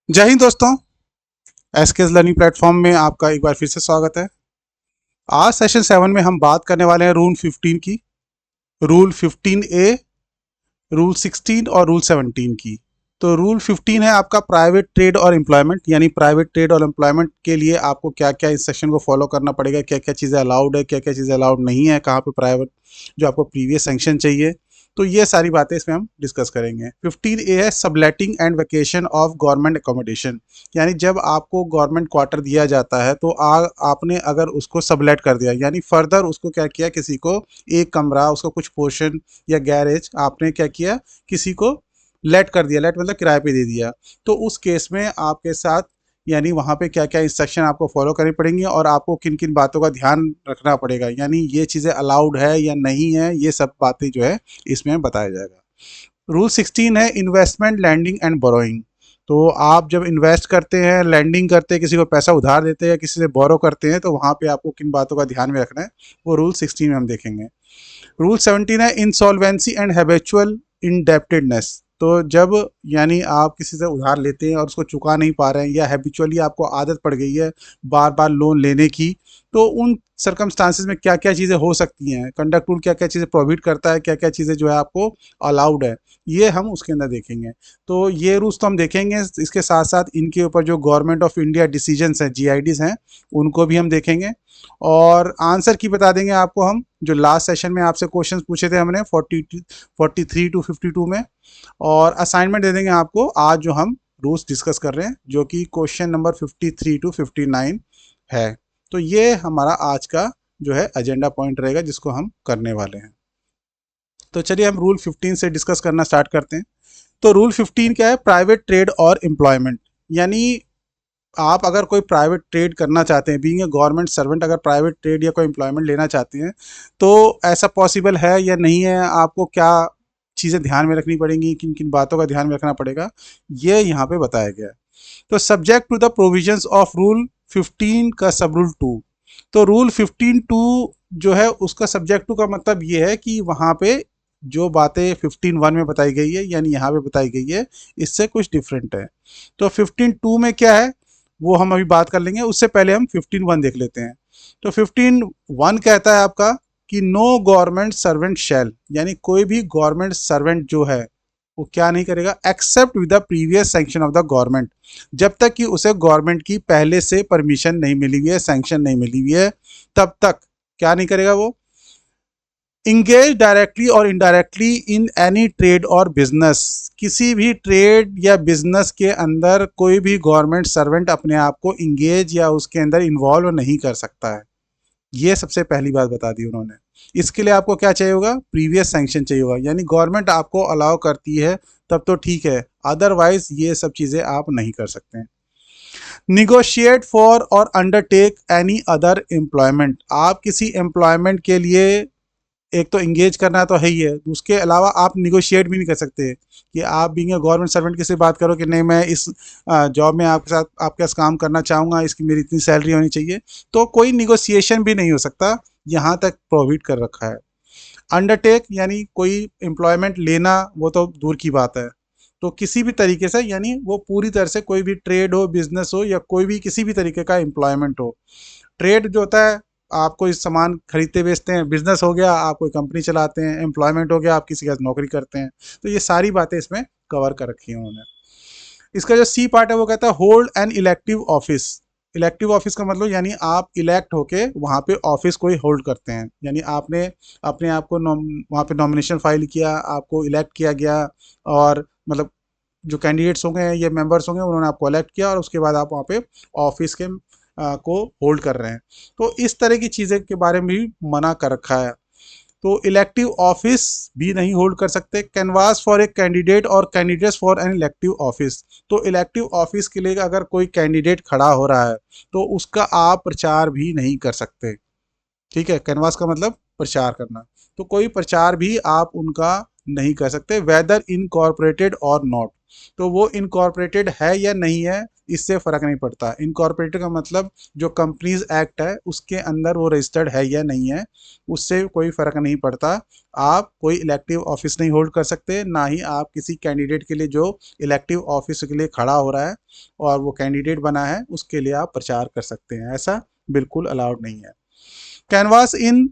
जय हिंद दोस्तों। SKS learning platform में आपका एक बार फिर से स्वागत है। आज सेशन 7 में हम बात करने वाले हैं रूल 15 की, रूल 15A, रूल 16 और रूल 17 की। तो रूल 15 है आपका प्राइवेट ट्रेड और एम्प्लॉयमेंट, यानी प्राइवेट ट्रेड और एम्प्लॉयमेंट के लिए आपको क्या क्या इस सेक्शन को फॉलो करना पड़ेगा, क्या क्या चीज़ें अलाउड है, क्या क्या चीज़ें अलाउड नहीं है, कहाँ पे प्राइवेट जो आपको प्रीवियस सेंक्शन चाहिए। तो ये सारी बातें इसमें हम डिस्कस करेंगे। 15A है subletting and vacation of government accommodation, यानी जब आपको गवर्नमेंट क्वार्टर दिया जाता है तो आपने अगर उसको सबलेट कर दिया, यानी फर्दर उसको क्या किया, किसी को एक कमरा, उसको कुछ पोर्शन या गैरेज आपने क्या किया, किसी को लेट कर दिया। लेट मतलब किराए पे दे दिया। तो उस केस में आपके साथ यानी वहाँ पे क्या क्या इंस्ट्रक्शन आपको फॉलो करनी पड़ेंगी और आपको किन किन बातों का ध्यान रखना पड़ेगा, यानी ये चीज़ें अलाउड है या नहीं है, ये सब बातें जो है इसमें बताया जाएगा। रूल 16 है इन्वेस्टमेंट, लैंडिंग एंड बोरोइंग। तो आप जब इन्वेस्ट करते हैं, लैंडिंग करते हैं, किसी को पैसा उधार देते हैं या किसी से बोरो करते हैं, तो वहाँ पे आपको किन बातों का ध्यान में रखना है, वो रूल 16 में हम देखेंगे। रूल 17 है इंसॉल्वेंसी एंड हैबिचुअल इंडेप्टेडनेस। तो जब यानी आप किसी से उधार लेते हैं और उसको चुका नहीं पा रहे हैं, या हैबिचुअली आपको आदत पड़ गई है बार बार लोन लेने की, तो उन सर्कमस्टांसिस में क्या क्या चीज़ें हो सकती हैं, कंडक्ट रूल क्या क्या चीज़ें प्रोहिबिट करता है, क्या क्या चीज़ें जो है आपको अलाउड है, ये हम उसके अंदर देखेंगे। तो ये रूल्स तो हम देखेंगे, इसके साथ साथ इनके ऊपर जो गवर्नमेंट ऑफ इंडिया डिसीजंस हैं, GIDs हैं, उनको भी हम देखेंगे। और आंसर की बता देंगे आपको हम, जो लास्ट सेशन में आपसे क्वेश्चंस पूछे थे हमने 43 टू 52 में। और असाइनमेंट दे देंगे आपको आज जो हम रूल्स डिस्कस कर रहे हैं, जो कि क्वेश्चन नंबर 53 टू 59 है। तो ये हमारा आज का जो है एजेंडा पॉइंट रहेगा जिसको हम करने वाले हैं। तो चलिए हम रूल 15 से डिस्कस करना स्टार्ट करते हैं। तो रूल 15 क्या है, प्राइवेट ट्रेड और एम्प्लॉयमेंट। यानी आप अगर कोई प्राइवेट ट्रेड करना चाहते हैं, बीइंग ए गवर्नमेंट सर्वेंट, अगर प्राइवेट ट्रेड या कोई एम्प्लॉयमेंट लेना चाहते हैं, तो ऐसा पॉसिबल है या नहीं है, आपको क्या चीज़ें ध्यान में रखनी पड़ेंगी, किन किन बातों का ध्यान में रखना पड़ेगा, ये यहाँ पे बताया गया है। तो subject to the provisions of rule 15 का सब रूल 2। तो रूल 15(2) जो है उसका सब्जेक्ट टू का मतलब ये है कि वहाँ पे जो बातें 15(1) में बताई गई है, यानी यहाँ पे बताई गई है, इससे कुछ डिफरेंट है। तो 15(2) में क्या है वो हम अभी बात कर लेंगे, उससे पहले हम 15(1) देख लेते हैं। तो 15(1) कहता है आपका कि नो गवर्नमेंट सर्वेंट शैल, यानी कोई भी गवर्नमेंट सर्वेंट जो है वो क्या नहीं करेगा, except with the previous sanction of the government, जब तक कि उसे गवर्नमेंट की पहले से परमिशन नहीं मिली हुई है, सैंक्शन नहीं मिली हुई है, तब तक क्या नहीं करेगा वो, इंगेज डायरेक्टली और indirectly in any trade or business. किसी भी ट्रेड या बिजनेस के अंदर कोई भी गवर्नमेंट सर्वेंट अपने आप को इंगेज या उसके अंदर इन्वॉल्व नहीं कर सकता है। ये सबसे पहली बात बता दी उन्होंने। इसके लिए आपको क्या चाहिए होगा, प्रीवियस सैंक्शन चाहिए होगा, यानी गवर्नमेंट आपको अलाउ करती है तब तो ठीक है, अदरवाइज ये सब चीज़ें आप नहीं कर सकते हैं। निगोशिएट फॉर और अंडरटेक एनी अदर एम्प्लॉयमेंट, आप किसी एम्प्लॉयमेंट के लिए एक तो इंगेज करना तो है ही है, उसके अलावा आप निगोशिएट भी नहीं कर सकते कि आप बीइंग ए गवर्नमेंट सर्वेंट किसी बात करो कि नहीं मैं इस जॉब में आपके साथ आपके साथ काम करना चाहूँगा, इसकी मेरी इतनी सैलरी होनी चाहिए, तो कोई निगोशिएशन भी नहीं हो सकता, यहाँ तक प्रोविड कर रखा है। अंडरटेक यानी कोई एम्प्लॉयमेंट लेना वो तो दूर की बात है, तो किसी भी तरीके से, यानी वो पूरी तरह से कोई भी ट्रेड हो, बिजनेस हो, या कोई भी किसी भी तरीके का एम्प्लॉयमेंट हो। ट्रेड जो होता है आप कोई सामान खरीदते बेचते हैं, बिजनेस हो गया आप कोई कंपनी चलाते हैं, एम्प्लॉयमेंट हो गया आप किसी के साथ नौकरी करते हैं। तो ये सारी बातें इसमें कवर कर रखी हैं उन्होंने। इसका जो सी पार्ट है वो कहता है hold N elective office. Elective office का मतलब यानी आप इलेक्ट होके वहाँ पे ऑफिस कोई होल्ड करते हैं, यानी आपने अपने आप को वहाँ पे नॉमिनेशन फाइल किया, आपको इलेक्ट किया गया, और मतलब जो कैंडिडेट्स होंगे या मेंबर्स होंगे उन्होंने आपको इलेक्ट किया, और उसके बाद आप वहाँ पे ऑफिस के को होल्ड कर रहे हैं। तो इस तरह की चीज़ें के बारे में भी मना कर रखा है। तो इलेक्टिव ऑफिस भी नहीं होल्ड कर सकते। Canvass for a candidate or candidates for an elective office, तो इलेक्टिव ऑफिस के लिए अगर कोई कैंडिडेट खड़ा हो रहा है तो उसका आप प्रचार भी नहीं कर सकते। ठीक है, कैनवास का मतलब प्रचार करना, तो कोई प्रचार भी आप उनका नहीं कर सकते, वेदर इनकॉर्पोरेटेड और नॉट। तो वो इनकॉर्पोरेटेड है या नहीं है इससे फ़र्क नहीं पड़ता। इनकॉर्पोरेटेड का मतलब जो कंपनीज एक्ट है उसके अंदर वो रजिस्टर्ड है या नहीं है, उससे कोई फ़र्क नहीं पड़ता। आप कोई इलेक्टिव ऑफिस नहीं होल्ड कर सकते, ना ही आप किसी कैंडिडेट के लिए जो इलेक्टिव ऑफिस के लिए खड़ा हो रहा है और वो कैंडिडेट बना है उसके लिए आप प्रचार कर सकते हैं, ऐसा बिल्कुल अलाउड नहीं है। Canvas in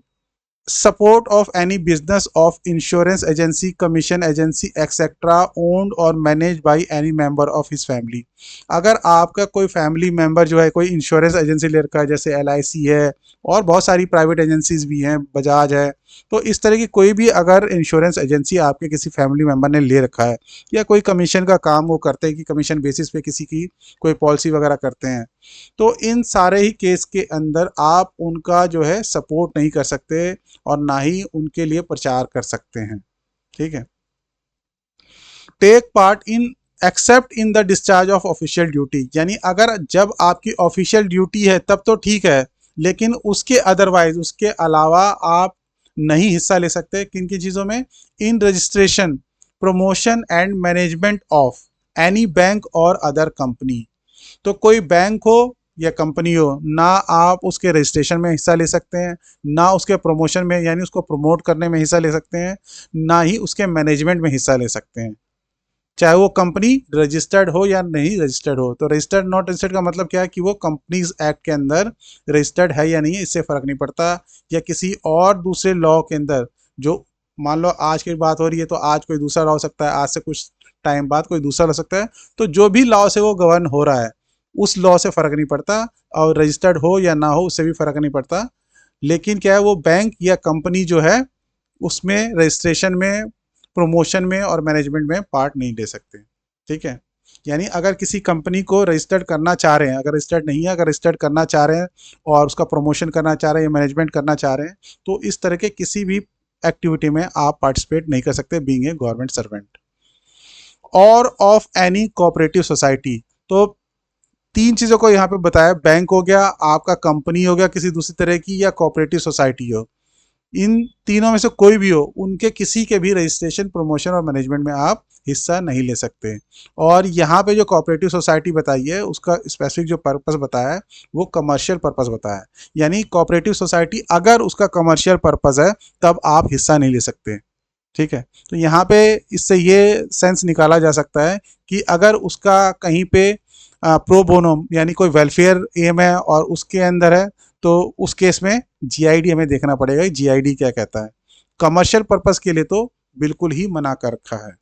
support of any business of insurance agency, commission agency etc owned or managed by any member of his family। अगर आपका कोई फैमिली मेंबर जो है कोई इंश्योरेंस एजेंसी ले रखा है, जैसे LIC है और बहुत सारी प्राइवेट एजेंसीज भी हैं, बजाज है, तो इस तरह की कोई भी अगर इंश्योरेंस एजेंसी आपके किसी फैमिली मेंबर ने ले रखा है या कोई कमीशन का काम वो करते हैं कि कमीशन बेसिस पे किसी की कोई पॉलिसी वगैरह करते हैं, तो इन सारे ही केस के अंदर आप उनका जो है सपोर्ट नहीं कर सकते और ना ही उनके लिए प्रचार कर सकते हैं। ठीक है। Take part in except in the discharge of official duty, यानी अगर जब आपकी ऑफिशियल ड्यूटी है तब तो ठीक है, लेकिन उसके अदरवाइज उसके अलावा आप नहीं हिस्सा ले सकते किन की चीज़ों में, इन registration, promotion and management of any bank और अदर कंपनी। तो कोई बैंक हो या कंपनी हो, ना आप उसके रजिस्ट्रेशन में हिस्सा ले सकते हैं, ना उसके प्रमोशन में यानी उसको प्रमोट करने में हिस्सा ले सकते हैं, ना ही उसके मैनेजमेंट में हिस्सा ले सकते हैं, चाहे वो कंपनी रजिस्टर्ड हो या नहीं रजिस्टर्ड हो। तो रजिस्टर्ड नॉट रजिस्टर्ड का मतलब क्या है कि वो कंपनीज एक्ट के अंदर रजिस्टर्ड है या नहीं है, इससे फ़र्क नहीं पड़ता। या किसी और दूसरे लॉ के अंदर, जो मान लो आज की बात हो रही है तो आज कोई दूसरा लॉ हो सकता है, आज से कुछ टाइम बाद कोई दूसरा हो सकता है, तो जो भी लॉ से वो गवर्न हो रहा है उस लॉ से फ़र्क नहीं पड़ता, और रजिस्टर्ड हो या ना हो उससे भी फ़र्क नहीं पड़ता। लेकिन क्या है, वो बैंक या कंपनी जो है उसमें रजिस्ट्रेशन में, प्रमोशन में और मैनेजमेंट में पार्ट नहीं ले सकते। ठीक है। यानी अगर किसी कंपनी को रजिस्टर्ड करना चाह रहे हैं, अगर रजिस्टर्ड नहीं है, अगर रजिस्टर्ड करना चाह रहे हैं और उसका प्रमोशन करना चाह रहे हैं या मैनेजमेंट करना चाह रहे हैं, तो इस तरह के किसी भी एक्टिविटी में आप पार्टिसिपेट नहीं कर सकते बीइंग ए गवर्नमेंट सर्वेंट। और ऑफ एनी कोऑपरेटिव सोसाइटी, तो तीन चीज़ों को यहाँ पे बताया, बैंक हो गया, आपका कंपनी हो गया किसी दूसरी तरह की, या कोऑपरेटिव सोसाइटी हो, इन तीनों में से कोई भी हो, उनके किसी के भी रजिस्ट्रेशन, प्रमोशन और मैनेजमेंट में आप हिस्सा नहीं ले सकते। और यहाँ पे जो कोऑपरेटिव सोसाइटी बताई है उसका स्पेसिफिक जो पर्पस बताया है वो कमर्शियल पर्पस बताया है, यानी कोऑपरेटिव सोसाइटी अगर उसका कमर्शियल पर्पस है तब आप हिस्सा नहीं ले सकते। ठीक है। तो यहाँ पे इससे ये सेंस निकाला जा सकता है कि अगर उसका कहीं पे प्रो बोनो यानी कोई वेलफेयर एम है और उसके अंदर है, तो उस केस में GID हमें देखना पड़ेगा, GID क्या कहता है। कमर्शियल पर्पस के लिए तो बिल्कुल ही मना कर रखा है।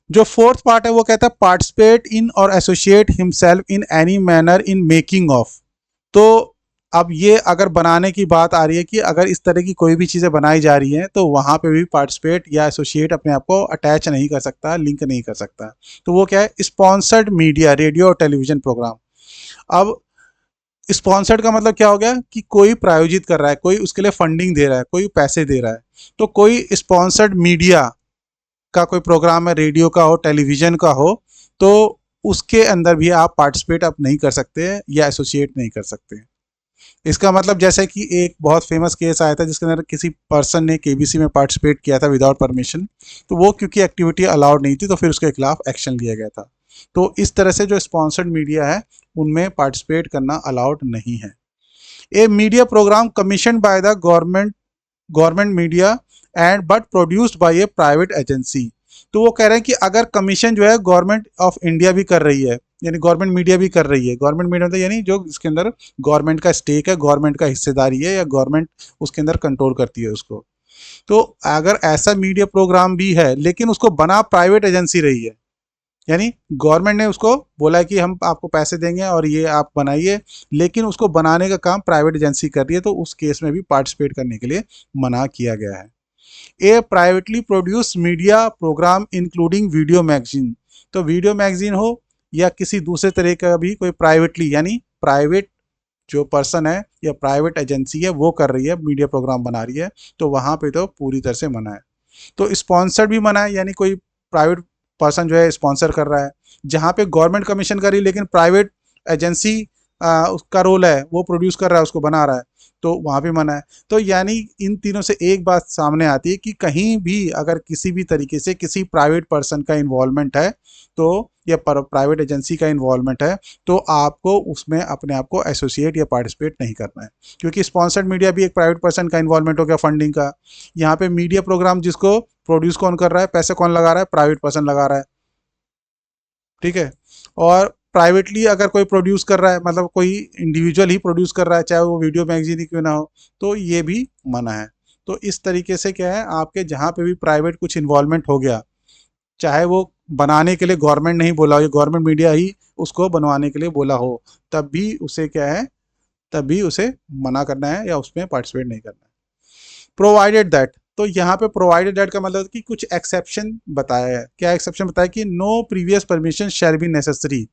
जो फोर्थ पार्ट है वो कहता है पार्टिसिपेट इन और associate himself in any manner in making of. तो अब ये अगर बनाने की बात आ रही है कि अगर इस तरह की कोई भी चीज़ें बनाई जा रही हैं तो वहाँ पे भी पार्टिसिपेट या एसोसिएट अपने आप को अटैच नहीं कर सकता, लिंक नहीं कर सकता। तो वो क्या है, स्पॉन्सर्ड मीडिया, रेडियो और टेलीविज़न प्रोग्राम। अब स्पॉन्सर्ड का मतलब क्या हो गया कि कोई प्रायोजित कर रहा है, कोई उसके लिए फंडिंग दे रहा है, कोई पैसे दे रहा है। तो कोई स्पॉन्सर्ड मीडिया का कोई प्रोग्राम है, रेडियो का हो, टेलीविज़न का हो, तो उसके अंदर भी आप पार्टिसिपेट आप नहीं कर सकते या एसोसिएट नहीं कर सकते। इसका मतलब जैसे कि एक बहुत फेमस केस आया था जिसके अंदर किसी पर्सन ने KBC में पार्टिसिपेट किया था विदाउट परमिशन, तो वो क्योंकि एक्टिविटी अलाउड नहीं थी तो फिर उसके खिलाफ एक्शन लिया गया था। तो इस तरह से जो स्पॉन्सर्ड मीडिया है उनमें पार्टिसिपेट करना अलाउड नहीं है। A media program commission by the government media and but produced by a private agency. तो वो कह रहे हैं कि अगर कमीशन जो है गवर्नमेंट ऑफ इंडिया भी कर रही है, यानी गवर्नमेंट मीडिया भी कर रही है, गवर्नमेंट मीडिया मतलब यानी जो इसके अंदर गवर्नमेंट का स्टेक है, गवर्नमेंट का हिस्सेदारी है या गवर्नमेंट उसके अंदर कंट्रोल करती है उसको, तो अगर ऐसा मीडिया प्रोग्राम भी है लेकिन उसको बना प्राइवेट एजेंसी रही है, यानी गवर्नमेंट ने उसको बोला है कि हम आपको पैसे देंगे और ये आप बनाइए, लेकिन उसको बनाने का काम प्राइवेट एजेंसी कर रही है, तो उस केस में भी पार्टिसिपेट करने के लिए मना किया गया है। A privately produce media program including video magazine, तो वीडियो मैगजीन हो या किसी दूसरे तरह का भी कोई प्राइवेटली, यानी प्राइवेट जो पर्सन है या प्राइवेट एजेंसी है वो कर रही है, मीडिया प्रोग्राम बना रही है, तो वहाँ पे तो पूरी तरह से मना है। तो स्पॉन्सर्ड भी मना है, यानी कोई प्राइवेट पर्सन जो है स्पॉन्सर कर रहा है, जहाँ पे गवर्नमेंट कमीशन कर रही है लेकिन प्राइवेट एजेंसी उसका रोल है वो प्रोड्यूस कर रहा है, उसको बना रहा है, तो वहाँ पे मना है। तो यानी इन तीनों से एक बात सामने आती है कि कहीं भी अगर किसी भी तरीके से किसी प्राइवेट पर्सन का इन्वॉल्वमेंट है, तो या प्राइवेट एजेंसी का इन्वॉल्वमेंट है, तो आपको उसमें अपने आप को एसोसिएट या पार्टिसिपेट नहीं करना है, क्योंकि स्पॉन्सर्ड मीडिया भी एक प्राइवेट पर्सन का इन्वॉल्वमेंट हो गया फंडिंग का। यहाँ पे मीडिया प्रोग्राम जिसको प्रोड्यूस कौन कर रहा है, पैसे कौन लगा रहा है, प्राइवेट पर्सन लगा रहा है, ठीक है। और प्राइवेटली अगर कोई प्रोड्यूस कर रहा है, मतलब कोई इंडिविजुअल ही प्रोड्यूस कर रहा है, चाहे वो वीडियो मैगजीन ही क्यों ना हो, तो ये भी मना है। तो इस तरीके से क्या है, आपके जहाँ पे भी प्राइवेट कुछ इन्वॉल्वमेंट हो गया, चाहे वो बनाने के लिए गवर्नमेंट नहीं बोला हो, या गवर्नमेंट मीडिया ही उसको बनवाने के लिए बोला हो, तब भी उसे क्या है, तब भी उसे मना करना है या उसमें पार्टिसिपेट नहीं करना है। प्रोवाइडेड दैट, तो यहाँ पे प्रोवाइडेड दैट का मतलब कि कुछ एक्सेप्शन बताया है। क्या एक्सेप्शन बताया कि no previous permission shall be necessary,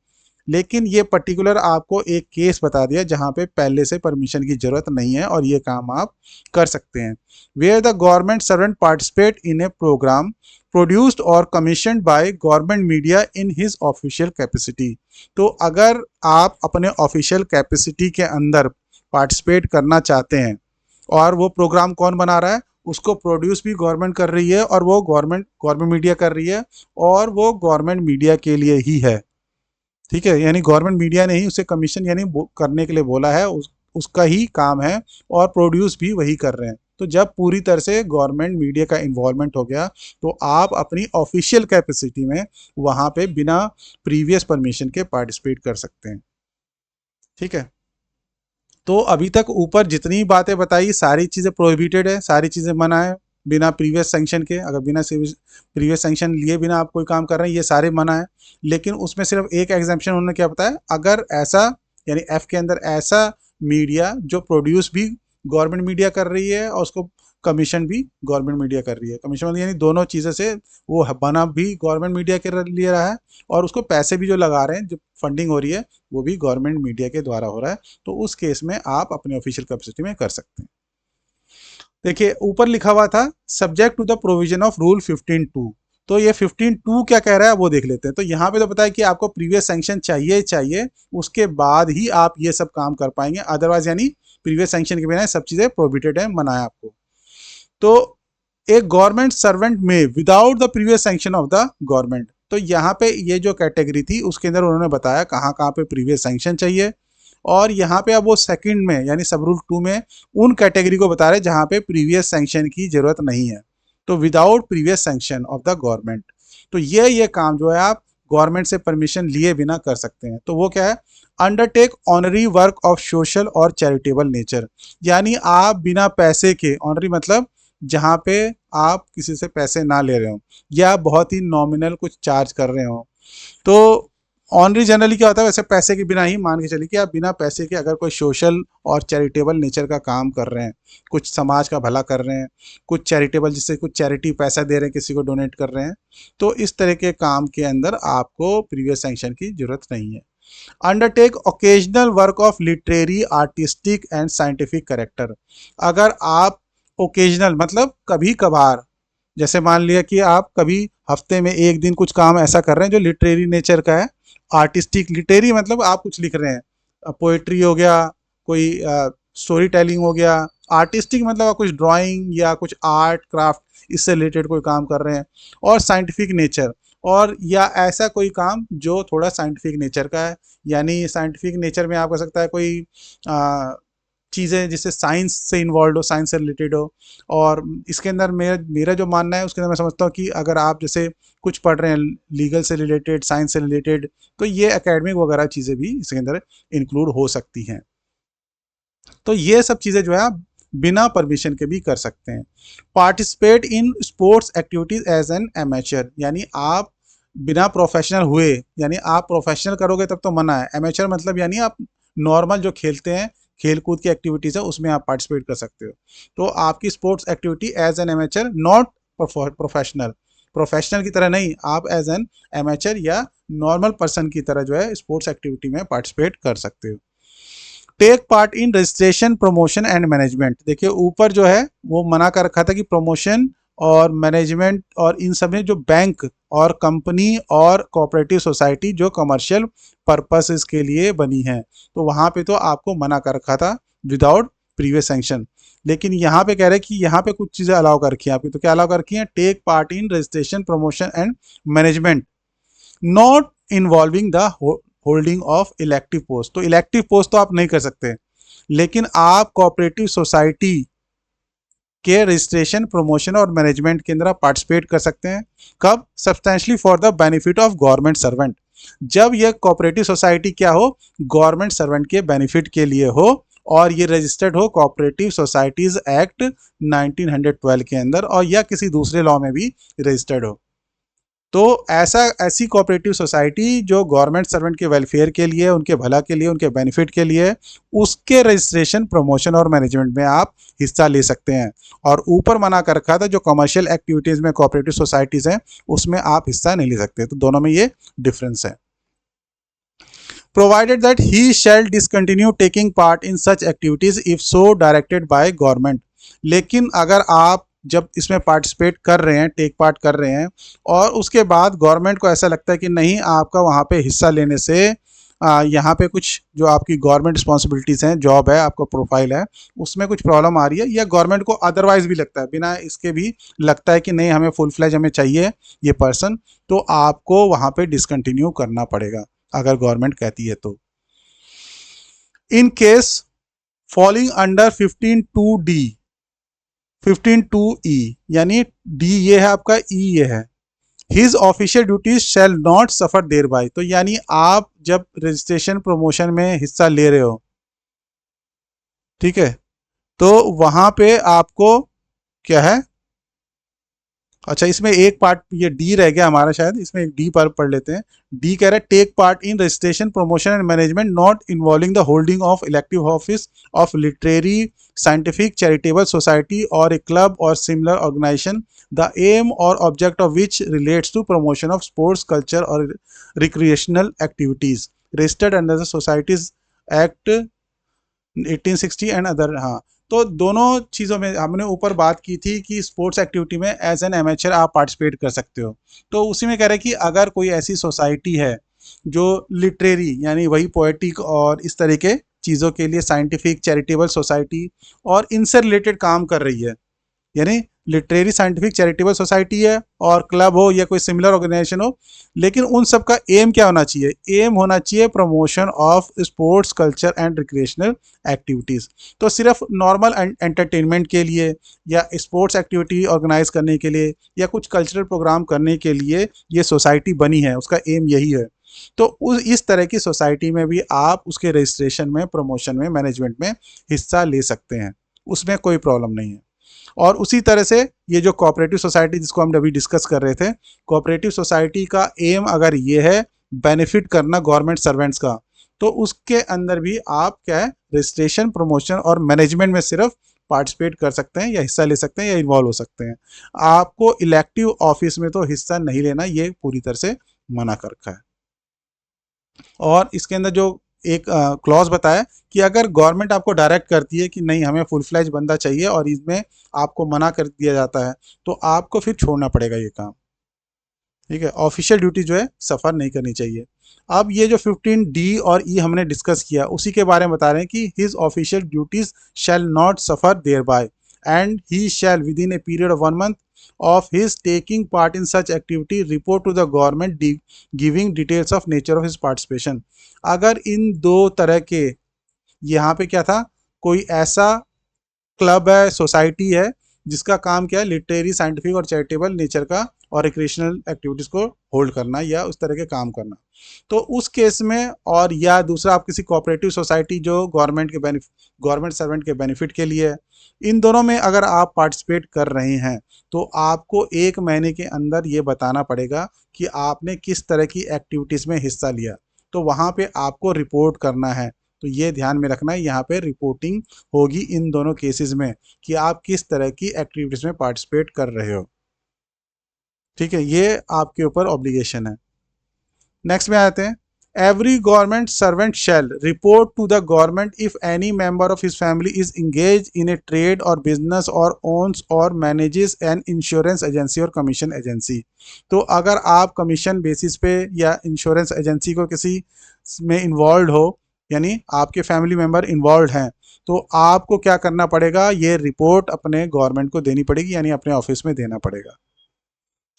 लेकिन ये पर्टिकुलर आपको एक केस बता दिया जहाँ पे पहले से परमिशन की जरूरत नहीं है और ये काम आप कर सकते हैं। Where the government servant participate in a program produced और commissioned by government media in his official capacity, तो अगर आप अपने ऑफिशियल कैपेसिटी के अंदर पार्टिसिपेट करना चाहते हैं, और वो प्रोग्राम कौन बना रहा है, उसको प्रोड्यूस भी गवर्नमेंट कर रही है और वो गवर्नमेंट मीडिया कर रही है, और वो गवर्नमेंट मीडिया के लिए ही है, ठीक है। यानी गवर्नमेंट मीडिया ने ही उसे कमीशन यानी करने के लिए बोला है, उसका ही काम है, और प्रोड्यूस भी वही कर रहे हैं। तो जब पूरी तरह से गवर्नमेंट मीडिया का इन्वॉल्वमेंट हो गया, तो आप अपनी ऑफिशियल कैपेसिटी में वहाँ पे बिना प्रीवियस परमिशन के पार्टिसिपेट कर सकते हैं, ठीक है। तो अभी तक ऊपर जितनी बातें बताई सारी चीज़ें प्रोहिबिटेड है, सारी चीज़ें मना है बिना प्रीवियस सैंक्शन के। अगर बिना प्रीवियस सैंक्शन लिए बिना आप कोई काम कर रहे हैं, ये सारे मना है। लेकिन उसमें सिर्फ एक एग्जाम्पशन उन्होंने क्या बताया, अगर ऐसा यानी एफ के अंदर ऐसा मीडिया जो प्रोड्यूस भी गवर्नमेंट मीडिया कर रही है और उसको कमीशन भी गवर्नमेंट मीडिया कर रही है, कमीशन मतलब यानी दोनों चीज़ें से वो बना भी गवर्नमेंट मीडिया के लिए रहा है, और उसको पैसे भी जो लगा रहे हैं, जो फंडिंग हो रही है, वो भी गवर्नमेंट मीडिया के द्वारा हो रहा है। तो उस केस में आप अपने ऑफिशियल कैपेसिटी में कर सकते हैं। देखिए ऊपर लिखा हुआ था subject to the provision of rule 15(2), तो ये 15(2) क्या कह रहा है वो देख लेते हैं। तो यहाँ पे तो बताया कि आपको प्रीवियस सैंक्शन चाहिए, उसके बाद ही आप ये सब काम कर पाएंगे, अदरवाइज यानी प्रीवियस सैंक्शन के बिना सब चीज़ें प्रोहिबिटेड है, मना है आपको। तो एक government servant may without the previous sanction of the government, तो यहाँ पे ये जो कैटेगरी थी उसके अंदर उन्होंने बताया कहाँ कहाँ पे प्रीवियस सैंक्शन चाहिए, और यहाँ पे अब वो सेकंड में यानी सब रूल 2 में उन कैटेगरी को बता रहे हैं जहाँ पे प्रीवियस सैंक्शन की जरूरत नहीं है, तो without previous sanction of the government. तो ये काम जो है आप गवर्नमेंट से परमिशन लिए बिना कर सकते हैं। तो वो क्या है, undertake honorary work of social और चैरिटेबल नेचर, यानी आप बिना पैसे के, ऑनरी मतलब जहाँ पे आप किसी से पैसे ना ले रहे हो या बहुत ही नॉमिनल कुछ चार्ज कर रहे हो। तो ऑनरी जनरली क्या होता है, वैसे पैसे के बिना ही मान के चलिए कि आप बिना पैसे के अगर कोई सोशल और चैरिटेबल नेचर का काम कर रहे हैं, कुछ समाज का भला कर रहे हैं, कुछ चैरिटेबल जिससे कुछ चैरिटी पैसा दे रहे हैं, किसी को डोनेट कर रहे हैं, तो इस तरह के काम के अंदर आपको प्रीवियस सैंक्शन की जरूरत नहीं है। Undertake occasional work of literary artistic and scientific character, अगर आप ओकेजनल मतलब कभी कभार, जैसे मान लिया कि आप कभी हफ्ते में एक दिन कुछ काम ऐसा कर रहे हैं जो लिटरेरी नेचर का है, आर्टिस्टिक लिटरेरी मतलब आप कुछ लिख रहे हैं, पोएट्री हो गया, कोई स्टोरी टेलिंग हो गया, आर्टिस्टिक मतलब आप कुछ ड्राइंग या कुछ आर्ट क्राफ्ट इससे रिलेटेड कोई काम कर रहे हैं, और साइंटिफिक नेचर, और या ऐसा कोई काम जो थोड़ा साइंटिफिक नेचर का है, यानी साइंटिफिक नेचर में आप कर सकता है कोई चीज़ें जिससे साइंस से इन्वॉल्व हो, साइंस से रिलेटेड हो। और इसके अंदर मेरा जो मानना है उसके अंदर मैं समझता हूँ कि अगर आप जैसे कुछ पढ़ रहे हैं लीगल से रिलेटेड, साइंस से रिलेटेड, तो ये एकेडमिक वगैरह चीज़ें भी इसके अंदर इंक्लूड हो सकती हैं। तो ये सब चीज़ें जो है आप बिना परमिशन के भी कर सकते हैं। Participate in sports activities as an amateur, यानी आप बिना प्रोफेशनल हुए, यानी आप प्रोफेशनल करोगे तब तो मना है, एमेचर मतलब यानी आप नॉर्मल जो खेलते हैं, खेल कूद की एक्टिविटीज़ है उसमें आप पार्टिसिपेट कर सकते हो। तो आपकी sports activity as an amateur, not professional, professional की तरह नहीं, आप एज एन एमेचर या नॉर्मल पर्सन की तरह जो है स्पोर्ट्स एक्टिविटी में पार्टिसिपेट कर सकते हो। Take part in registration promotion and management, देखिए ऊपर जो है वो मना कर रखा था कि प्रमोशन और मैनेजमेंट और इन सब में जो बैंक और कंपनी और कोऑपरेटिव सोसाइटी जो कमर्शियल पर्पसेस के लिए बनी है, तो वहाँ पे तो आपको मना कर रखा था विदाउट प्रीवियस सैंक्शन। लेकिन यहाँ पे कह रहे हैं कि यहाँ पे कुछ चीज़ें अलाउ कर रखी हैं आपकी। तो क्या अलाउ कर रखी हैं? Take part in registration, promotion and management not involving the holding of elective post. तो इलेक्टिव पोस्ट तो आप नहीं कर सकते, लेकिन आप कोऑपरेटिव सोसाइटी के रजिस्ट्रेशन, प्रमोशन और मैनेजमेंट के अंदर आप पार्टिसिपेट कर सकते हैं। कब? Substantially for the benefit of government servant. जब यह कोऑपरेटिव सोसाइटी क्या हो? गवर्नमेंट सर्वेंट के बेनिफिट के लिए हो, और ये रजिस्टर्ड हो कोऑपरेटिव सोसाइटीज एक्ट 1912 के अंदर, और या किसी दूसरे लॉ में भी रजिस्टर्ड हो। तो ऐसी कोऑपरेटिव सोसाइटी जो गवर्नमेंट सर्वेंट के वेलफेयर के लिए, उनके भला के लिए, उनके बेनिफिट के लिए, उसके रजिस्ट्रेशन, प्रमोशन और मैनेजमेंट में आप हिस्सा ले सकते हैं। और ऊपर मना कर रखा था जो कमर्शियल एक्टिविटीज़ में कोऑपरेटिव सोसाइटीज़ हैं उसमें आप हिस्सा नहीं ले सकते। तो दोनों में ये डिफरेंस है। Provided that he shall discontinue taking part in such activities if so directed by government. लेकिन अगर आप जब इसमें पार्टिसिपेट कर रहे हैं, टेक पार्ट कर रहे हैं, और उसके बाद गवर्नमेंट को ऐसा लगता है कि नहीं, आपका वहाँ पे हिस्सा लेने से यहाँ पे कुछ जो आपकी गवर्नमेंट रिस्पॉन्सिबिलिटीज़ हैं, जॉब है, आपका प्रोफाइल है, उसमें कुछ प्रॉब्लम आ रही है, या गवर्नमेंट को अदरवाइज भी लगता है, बिना इसके भी लगता है कि नहीं, हमें फुल फ्लैज हमें चाहिए ये पर्सन, तो आपको वहाँ पे डिसकंटिन्यू करना पड़ेगा अगर गवर्नमेंट कहती है तो। In case falling under 15(2)(d), 15(2)(e), यानी डी ये है आपका, ई ये है, his official duties shall not suffer thereby. तो यानी आप जब रजिस्ट्रेशन, प्रमोशन में हिस्सा ले रहे हो, ठीक है, तो वहां पे आपको क्या है, अच्छा इसमें एक पार्ट ये डी रह गया हमारा, शायद इसमें एक डी पर पढ़ लेते हैं। डी कह रहा है take part in registration, promotion and management not involving the holding of elective office of literary, scientific, charitable society और ए क्लब और सिमिलर ऑर्गेनाइजेशन, द एम और object of which relates to promotion of sports, culture और recreational activities registered under the societies act 1860 and other. हाँ, तो दोनों चीज़ों में हमने ऊपर बात की थी कि स्पोर्ट्स एक्टिविटी में एज एन एमेचर आप पार्टिसिपेट कर सकते हो। तो उसी में कह रहे हैं कि अगर कोई ऐसी सोसाइटी है जो लिटरेरी, यानी वही पोएटिक और इस तरह के चीज़ों के लिए, साइंटिफिक, चैरिटेबल सोसाइटी और इनसे रिलेटेड काम कर रही है, यानी लिटरेरी, साइंटिफिक, चैरिटेबल सोसाइटी है और क्लब हो या कोई सिमिलर ऑर्गेनाइजेशन हो, लेकिन उन सब का एम क्या होना चाहिए? एम होना चाहिए promotion of sports, culture and recreational activities. तो सिर्फ नॉर्मल एंटरटेनमेंट के लिए या स्पोर्ट्स एक्टिविटी ऑर्गेनाइज करने के लिए या कुछ कल्चरल प्रोग्राम करने के लिए ये सोसाइटी बनी है, उसका एम यही है। तो इस तरह की सोसाइटी में भी आप उसके रजिस्ट्रेशन में, प्रमोशन में, मैनेजमेंट में हिस्सा ले सकते हैं, उसमें कोई प्रॉब्लम नहीं है। और उसी तरह से ये जो कोऑपरेटिव सोसाइटी जिसको हम अभी डिस्कस कर रहे थे, कोऑपरेटिव सोसाइटी का एम अगर ये है बेनिफिट करना गवर्नमेंट सर्वेंट्स का, तो उसके अंदर भी आप क्या है, रजिस्ट्रेशन, प्रमोशन और मैनेजमेंट में सिर्फ पार्टिसिपेट कर सकते हैं या हिस्सा ले सकते हैं या इन्वॉल्व हो सकते हैं। आपको इलेक्टिव ऑफिस में तो हिस्सा नहीं लेना, ये पूरी तरह से मना कर रखा है। और इसके अंदर जो एक क्लॉज बताया कि अगर गवर्नमेंट आपको डायरेक्ट करती है कि नहीं, हमें फुल फ्लैज बंदा चाहिए, और इसमें आपको मना कर दिया जाता है, तो आपको फिर छोड़ना पड़ेगा ये काम, ठीक है। ऑफिशियल ड्यूटी जो है सफ़र नहीं करनी चाहिए। अब ये जो 15(d) और ई हमने डिस्कस किया, उसी के बारे में बता रहे हैं कि his official duties shall not suffer thereby and he shall within a period of 1 month of his taking part in such activity report to the government giving details of nature of his participation। अगर इन दो तरह के, यहाँ पे क्या था, कोई ऐसा क्लब है, सोसाइटी है जिसका काम क्या है, लिटरेरी, साइंटिफिक और चैरिटेबल नेचर का और रिक्रिएशनल एक्टिविटीज़ को होल्ड करना या उस तरह के काम करना, तो उस केस में, और या दूसरा आप किसी कोऑपरेटिव सोसाइटी जो गवर्नमेंट सर्वेंट के बेनिफिट के लिए है, इन दोनों में अगर आप पार्टिसिपेट कर रहे हैं तो आपको 1 महीने के अंदर ये बताना पड़ेगा कि आपने किस तरह की एक्टिविटीज़ में हिस्सा लिया, तो वहाँ पे आपको रिपोर्ट करना है। तो ये ध्यान में रखना है, यहाँ पे रिपोर्टिंग होगी इन दोनों केसेस में कि आप किस तरह की एक्टिविटीज़ में पार्टिसिपेट कर रहे हो, ठीक है, ये आपके ऊपर ऑब्लिगेशन है। नेक्स्ट में आते हैं, every government servant shall report to the government if any member of his family is engage in a trade or business or owns or manages an insurance agency or commission agency. तो अगर आप commission basis पे या insurance agency को किसी में involve हो, यानी आपके फैमिली मेंबर इन्वॉल्व हैं, तो आपको क्या करना पड़ेगा, ये रिपोर्ट अपने गवर्नमेंट को देनी पड़ेगी, यानी अपने ऑफिस में देना पड़ेगा।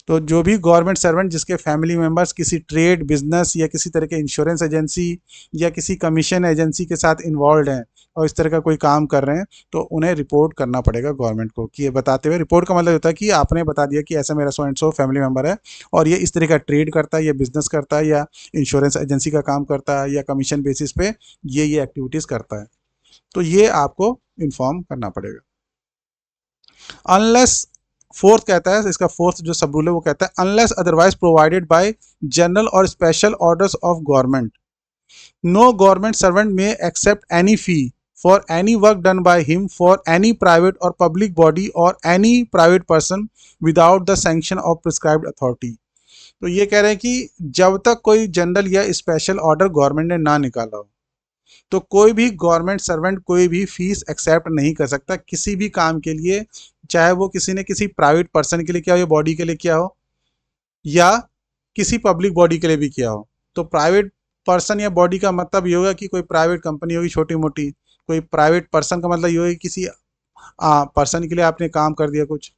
तो जो भी गवर्नमेंट सर्वेंट जिसके फैमिली मेंबर्स किसी ट्रेड, बिजनेस या किसी तरह के इंश्योरेंस एजेंसी या किसी कमीशन एजेंसी के साथ इन्वॉल्व हैं और इस तरह का कोई काम कर रहे हैं, तो उन्हें रिपोर्ट करना पड़ेगा गवर्नमेंट को। कि ये बताते हुए, रिपोर्ट का मतलब होता है कि आपने बता दिया कि ऐसा मेरा so and so family member है और ये इस तरह का ट्रेड करता है या बिजनेस करता है या इंश्योरेंस एजेंसी का काम करता है या कमीशन बेसिस पे ये एक्टिविटीज़ करता है, तो ये आपको इन्फॉर्म करना पड़ेगा। अनलेस, फोर्थ कहता है, इसका फोर्थ जो सब रूल है वो कहता है unless otherwise provided by general और special orders of government, no government servant may accept any fee for any work done by him for any private और पब्लिक बॉडी और any private person without the sanction of prescribed authority. तो ये कह रहे हैं कि जब तक कोई जनरल या स्पेशल ऑर्डर गवर्नमेंट ने ना निकाला हो, तो कोई भी गवर्नमेंट सर्वेंट कोई भी फीस एक्सेप्ट नहीं कर सकता किसी भी काम के लिए, चाहे वो किसी ने किसी प्राइवेट पर्सन के लिए किया हो या बॉडी के लिए किया हो या किसी पब्लिक बॉडी के लिए भी किया हो। तो प्राइवेट पर्सन या बॉडी का मतलब ये होगा कि कोई प्राइवेट कंपनी होगी छोटी मोटी, कोई प्राइवेट पर्सन का मतलब ये होगा कि किसी पर्सन के लिए आपने काम कर दिया कुछ,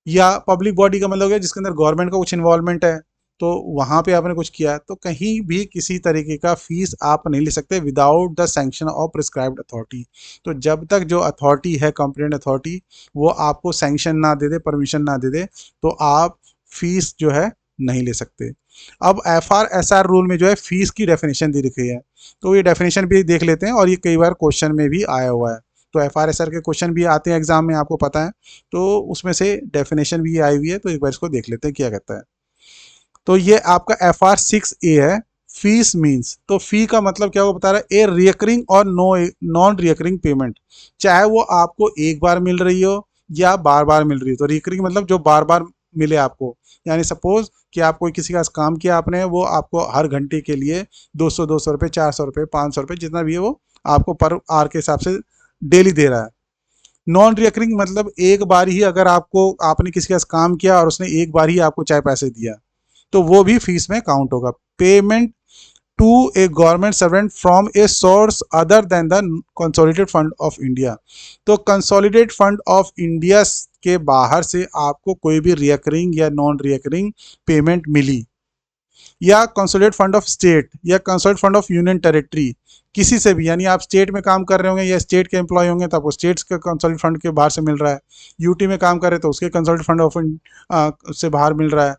या पब्लिक बॉडी का मतलब हो गया जिसके अंदर गवर्नमेंट का कुछ इन्वॉल्वमेंट है, तो वहाँ पे आपने कुछ किया। तो कहीं भी किसी तरीके का फीस आप नहीं ले सकते without the sanction of prescribed authority. तो जब तक जो अथॉरिटी है, कंप्लेंट अथॉरिटी, वो आपको सैंक्शन ना दे दे, परमिशन ना दे दे, तो आप फीस जो है नहीं ले सकते। अब FR/SR रूल में जो है फीस की डेफिनेशन दी रखी है, तो ये डेफिनेशन भी देख लेते हैं और ये कई बार क्वेश्चन में भी आया हुआ है। तो FR/SR के क्वेश्चन भी आते हैं एग्जाम में, आपको पता है, तो उसमें से डेफिनेशन भी आई हुई है, तो एक बार इसको देख लेते हैं क्या कहता है। तो ये आपका FR6A है, फीस मीन्स, तो फी का मतलब क्या वो बता रहा है, ए रिकरिंग और नॉन रिकरिंग पेमेंट, चाहे वो आपको एक बार मिल रही हो या बार बार मिल रही हो। तो रिकरिंग मतलब जो बार बार मिले आपको, यानी सपोज कि आप कोई किसी का काम किया आपने, वो आपको हर घंटे के लिए 200 रुपये, 400 रुपये, 500 रुपये, जितना भी है वो आपको पर आवर के हिसाब से डेली दे रहा है। नॉन रिकरिंग मतलब एक बार ही अगर आपको, आपने किसी का काम किया और उसने एक बार ही आपको चाहे पैसे दिया, तो वो भी फीस में काउंट होगा। Payment to a government servant from a source other than the consolidated fund of India, तो कंसोलिडेटेड फंड ऑफ इंडिया के बाहर से आपको कोई भी रिकरिंग या नॉन रिकरिंग पेमेंट मिली, या कंसोलिडेटेड फंड ऑफ स्टेट या consolidated fund of union territory, किसी से भी, यानी आप स्टेट में काम कर रहे होंगे या स्टेट के एम्प्लॉय होंगे तो आपको स्टेट्स के कंसोलिडेटेड फंड के बाहर से मिल रहा है, यूटी में काम कर रहे हैं तो उसके कंसोलिडेटेड फंड ऑफ से बाहर मिल रहा है।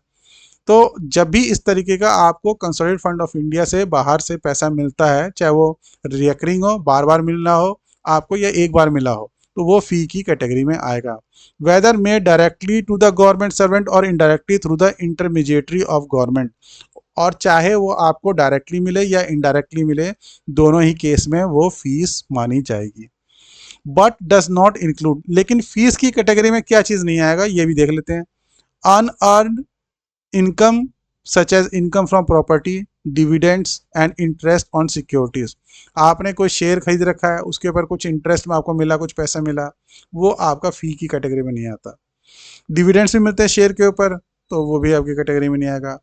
तो जब भी इस तरीके का आपको कंसोलिडेटेड फंड ऑफ इंडिया से बाहर से पैसा मिलता है, चाहे वो रिकरिंग हो, बार बार मिलना हो आपको या एक बार मिला हो, तो वो फी की कैटेगरी में आएगा। Whether may directly to the government servant और indirectly through the intermediary of government, और चाहे वो आपको डायरेक्टली मिले या इनडायरेक्टली मिले, दोनों ही केस में वो फीस मानी जाएगी। बट डज नॉट इंक्लूड, लेकिन फीस की कैटेगरी में क्या चीज़ नहीं आएगा ये भी देख लेते हैं। Unearned income such as income from property, dividends and interest on securities, आपने कोई शेयर खरीद रखा है, उसके ऊपर कुछ इंटरेस्ट में आपको मिला, कुछ पैसा मिला, वो आपका फी की कैटेगरी में नहीं आता। डिविडेंड्स भी मिलते हैं शेयर के ऊपर, तो वो भी आपकी कैटेगरी में नहीं आएगा।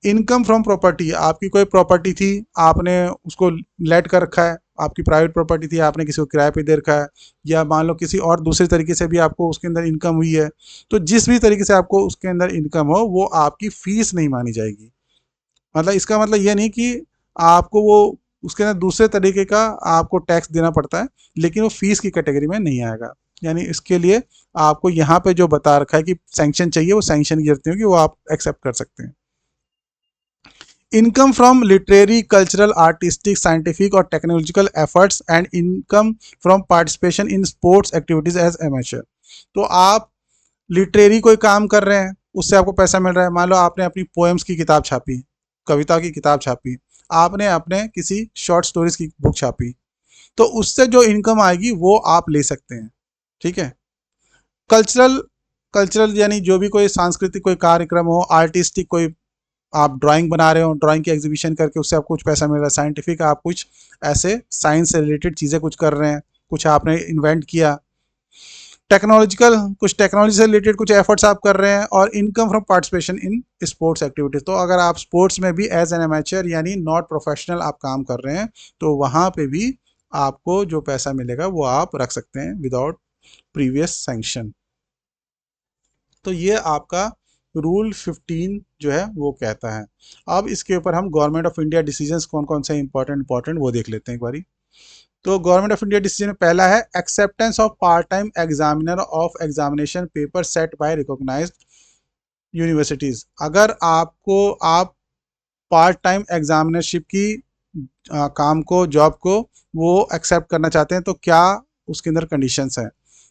इनकम फ्रॉम प्रॉपर्टी, आपकी कोई प्रॉपर्टी थी, आपने उसको लेट कर रखा है, आपकी प्राइवेट प्रॉपर्टी थी, आपने किसी को किराए पे दे रखा है, या मान लो किसी और दूसरे तरीके से भी आपको उसके अंदर इनकम हुई है, तो जिस भी तरीके से आपको उसके अंदर इनकम हो, वो आपकी फीस नहीं मानी जाएगी। मतलब इसका मतलब ये नहीं कि आपको वो उसके अंदर दूसरे तरीके का आपको टैक्स देना पड़ता है, लेकिन वो फीस की कैटेगरी में नहीं आएगा। यानी इसके लिए आपको यहाँ पे जो बता रखा है कि सैंक्शन चाहिए, वो सैंक्शन की जरूरत नहीं होगी, वो आप एक्सेप्ट कर सकते हैं। Income from literary, cultural, artistic, scientific और technological efforts and income from participation in sports activities as amateur, तो आप लिटरेरी कोई काम कर रहे हैं, उससे आपको पैसा मिल रहा है। मान लो आपने अपनी पोएम्स की किताब छापी, कविता की किताब छापी, आपने अपने किसी शॉर्ट स्टोरीज की बुक छापी, तो उससे जो इनकम आएगी वो आप ले सकते हैं, ठीक है। कल्चरल, कल्चरल यानी जो भी कोई सांस्कृतिक कोई कार्यक्रम हो, आर्टिस्टिक कोई आप ड्राइंग बना रहे हो, ड्राइंग की एग्जीबिशन करके उससे आपको कुछ पैसा मिल रहा है। साइंटिफिक, आप कुछ ऐसे साइंस से रिलेटेड चीज़ें कुछ कर रहे हैं, कुछ आपने इन्वेंट किया। कुछ टेक्नोलॉजी से रिलेटेड कुछ एफर्ट्स आप कर रहे हैं, और income from participation in sports activities. तो अगर आप स्पोर्ट्स में भी एज एन एमेचर यानी नॉट प्रोफेशनल आप काम कर रहे हैं, तो वहाँ पे भी आपको जो पैसा मिलेगा वो आप रख सकते हैं विदाउट प्रीवियस सैंक्शन। तो ये आपका रूल 15 जो है वो कहता है। अब इसके ऊपर हम गवर्नमेंट ऑफ इंडिया डिसीजंस कौन कौन से इंपॉर्टेंट वो देख लेते हैं एक बारी। तो गवर्नमेंट ऑफ इंडिया डिसीजन में पहला है acceptance of part time examiner of examination paper set by recognised universities. अगर आप पार्ट टाइम एग्जामिनरशिप की काम को, जॉब को वो एक्सेप्ट करना चाहते हैं, तो क्या उसके अंदर कंडीशंस हैं।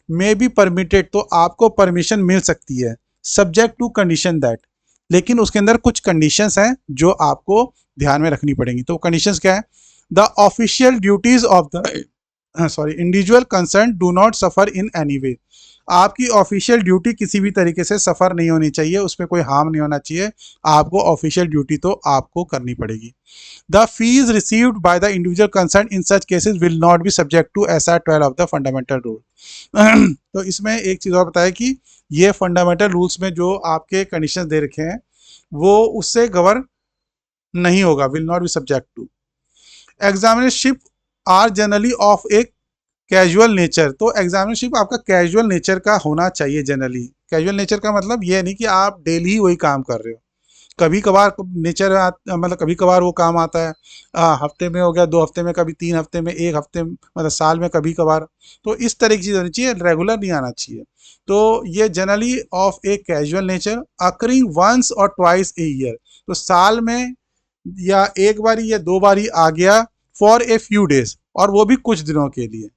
मे बी परमिटेड, तो आपको परमिशन मिल सकती है सब्जेक्ट टू कंडीशन दैट, लेकिन उसके अंदर कुछ कंडीशंस हैं जो आपको ध्यान में रखनी पड़ेंगी। तो कंडीशंस क्या है? The official duties of the individual concern do not suffer in any way. आपकी ऑफिशियल ड्यूटी किसी भी तरीके से सफ़र नहीं होनी चाहिए, उसमें कोई हार्म नहीं होना चाहिए। आपको ऑफिशियल ड्यूटी तो आपको करनी पड़ेगी। The fees received by the individual concern in such cases will not be subject to SR 12 of the fundamental rule. तो इसमें एक चीज़ और बताया कि ये फंडामेंटल रूल्स में जो आपके कंडीशन दे रखे हैं वो उससे गवर्न नहीं होगा, will not be subject to. Examinership are generally of a casual nature. तो एग्जामिनरशिप आपका कैजुअल नेचर का होना चाहिए। जनरली कैजुअल नेचर का मतलब ये नहीं कि आप डेली ही वही काम कर रहे हो, कभी कभार नेचर मतलब कभी कभार वो काम आता है, हफ्ते में हो गया, 2 हफ्ते में, कभी 3 हफ्ते में, 1 हफ्ते में, मतलब साल में कभी कभार। तो इस तरह की चीज़ होनी चाहिए, रेगुलर नहीं आना चाहिए। तो ये generally of a casual nature occurring once or twice a year. तो साल में या एक बारी या 2 बारी आ गया फॉर ए फ्यू डेज, और वो भी कुछ दिनों के लिए।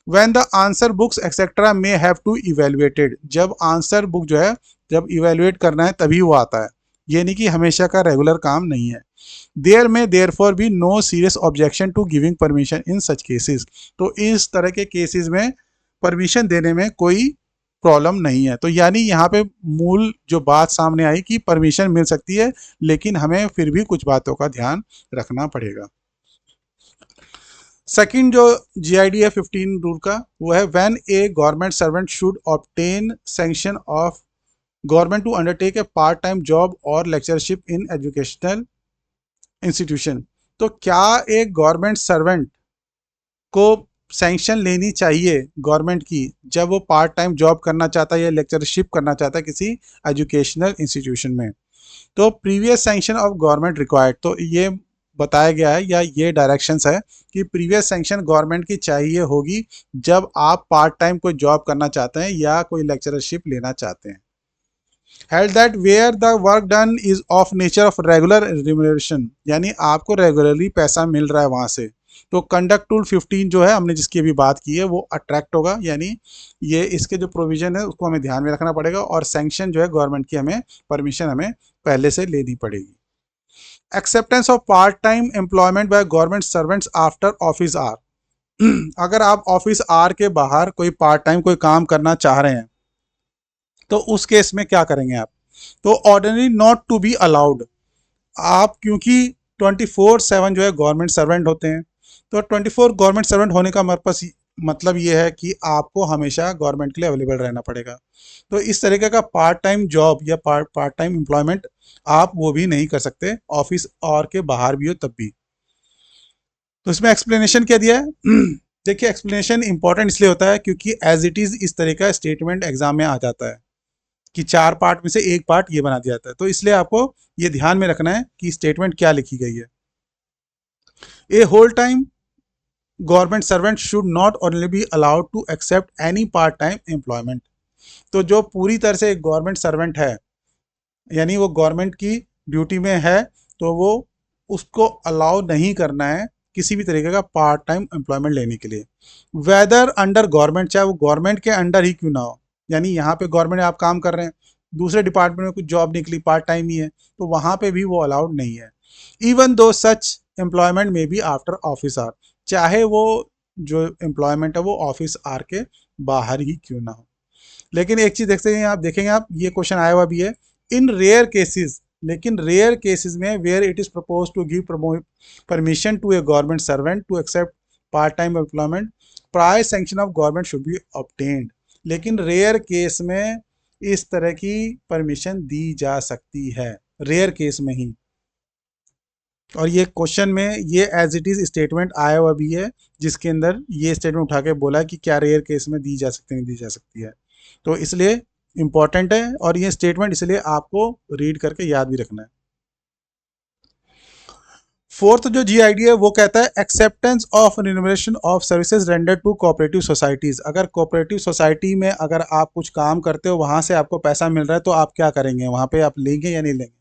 When the answer books etc may have to evaluated, जब आंसर बुक जो है जब इवेल्युएट करना है तभी वो आता है, ये नहीं कि हमेशा का रेगुलर काम नहीं है। There may therefore be no serious objection to giving permission in such cases. तो इस तरह के केसेस में परमिशन देने में कोई प्रॉब्लम नहीं है। तो यानी यहाँ पे मूल जो बात सामने आई कि परमिशन मिल सकती है, लेकिन हमें फिर भी कुछ बातों का ध्यान रखना पड़ेगा। सेकंड जो GID है 15 रूल का, वो है when a government servant should obtain sanction of government to undertake a part time job or lectureship in educational institution. तो क्या एक गवर्नमेंट सर्वेंट को सैंक्शन लेनी चाहिए गवर्नमेंट की जब वो पार्ट टाइम जॉब करना चाहता है या लेक्चरशिप करना चाहता है किसी एजुकेशनल इंस्टीट्यूशन में? तो previous sanction of government required. तो ये बताया गया है या ये डायरेक्शंस है कि प्रीवियस सैंक्शन गवर्नमेंट की चाहिए होगी जब आप पार्ट टाइम कोई जॉब करना चाहते हैं या कोई लेक्चरशिप लेना चाहते हैं। Held that where the work done is of nature of regular remuneration, यानी आपको रेगुलरली पैसा मिल रहा है वहाँ से। तो कंडक्ट रूल 15 जो है हमने जिसकी अभी बात की है वो अट्रैक्ट होगा, यानी ये इसके जो प्रोविजन है उसको हमें ध्यान में रखना पड़ेगा, और सैंक्शन जो है गवर्नमेंट की हमें परमिशन हमें पहले से लेनी पड़ेगी। Acceptance of part time employment by government servants after office hours. अगर आप ऑफिस आर के बाहर कोई पार्ट टाइम कोई काम करना चाह रहे हैं तो उस केस में क्या करेंगे आप? तो ordinary not to be allowed. आप क्योंकि 24/7 जो है गवर्नमेंट सर्वेंट होते हैं, तो 24 गवर्नमेंट सर्वेंट होने का मतलब ये है कि आपको हमेशा गवर्नमेंट के लिए अवेलेबल रहना पड़ेगा। तो इस तरीके का पार्ट टाइम जॉब या पार्ट टाइम एम्प्लॉयमेंट आप वो भी नहीं कर सकते, ऑफिस और के बाहर भी हो तब भी। तो इसमें एक्सप्लेनेशन क्या दिया है? देखिए एक्सप्लेनेशन इंपॉर्टेंट इसलिए होता है क्योंकि एज इट इज़ इस तरह का स्टेटमेंट एग्जाम में आ जाता है कि 4 पार्ट में से एक पार्ट ये बना दिया जाता है। तो इसलिए आपको ये ध्यान में रखना है कि स्टेटमेंट क्या लिखी गई है। A whole time government servant should not only be allowed to accept any part time employment. तो जो पूरी तरह से एक गवर्नमेंट सर्वेंट है, यानी वो गवर्नमेंट की ड्यूटी में है, तो वो उसको अलाउ नहीं करना है किसी भी तरीके का पार्ट टाइम एम्प्लॉयमेंट लेने के लिए, वेदर अंडर गवर्नमेंट, चाहे वो गवर्नमेंट के अंडर ही क्यों ना हो। यानी यहाँ पे गवर्नमेंट आप काम कर रहे हैं, दूसरे डिपार्टमेंट में कुछ जॉब निकली पार्ट टाइम ही है, तो वहाँ पे भी वो अलाउड नहीं है। इवन दो सच एम्प्लॉयमेंट में भी आफ्टर ऑफिस आर, चाहे वो जो एम्प्लॉयमेंट है वो ऑफिस आर के बाहर ही क्यों ना हो। लेकिन एक चीज़ देखते हैं, आप देखेंगे आप ये क्वेश्चन आया हुआ भी है, इन रेयर केसेस, लेकिन रेयर केसेस में where it is propose to give permission to a government servant to accept part time employment, prior sanction of government should be obtained. लेकिन रेयर केस में इस तरह की परमिशन दी जा सकती है, रेयर केस में ही। और ये क्वेश्चन में ये एज इट इज स्टेटमेंट आया हुआ भी है, जिसके अंदर ये स्टेटमेंट उठा के बोला कि क्या रेयर केस में दी जा सकती नहीं दी जा सकती है। तो इसलिए इंपॉर्टेंट है, और ये स्टेटमेंट इसलिए आपको रीड करके याद भी रखना है। फोर्थ जो GID है वो कहता है acceptance of remuneration of services rendered to cooperative societies. अगर कोऑपरेटिव सोसाइटी में अगर आप कुछ काम करते हो, वहां से आपको पैसा मिल रहा है, तो आप क्या करेंगे, वहां पे आप लेंगे या नहीं लेंगे।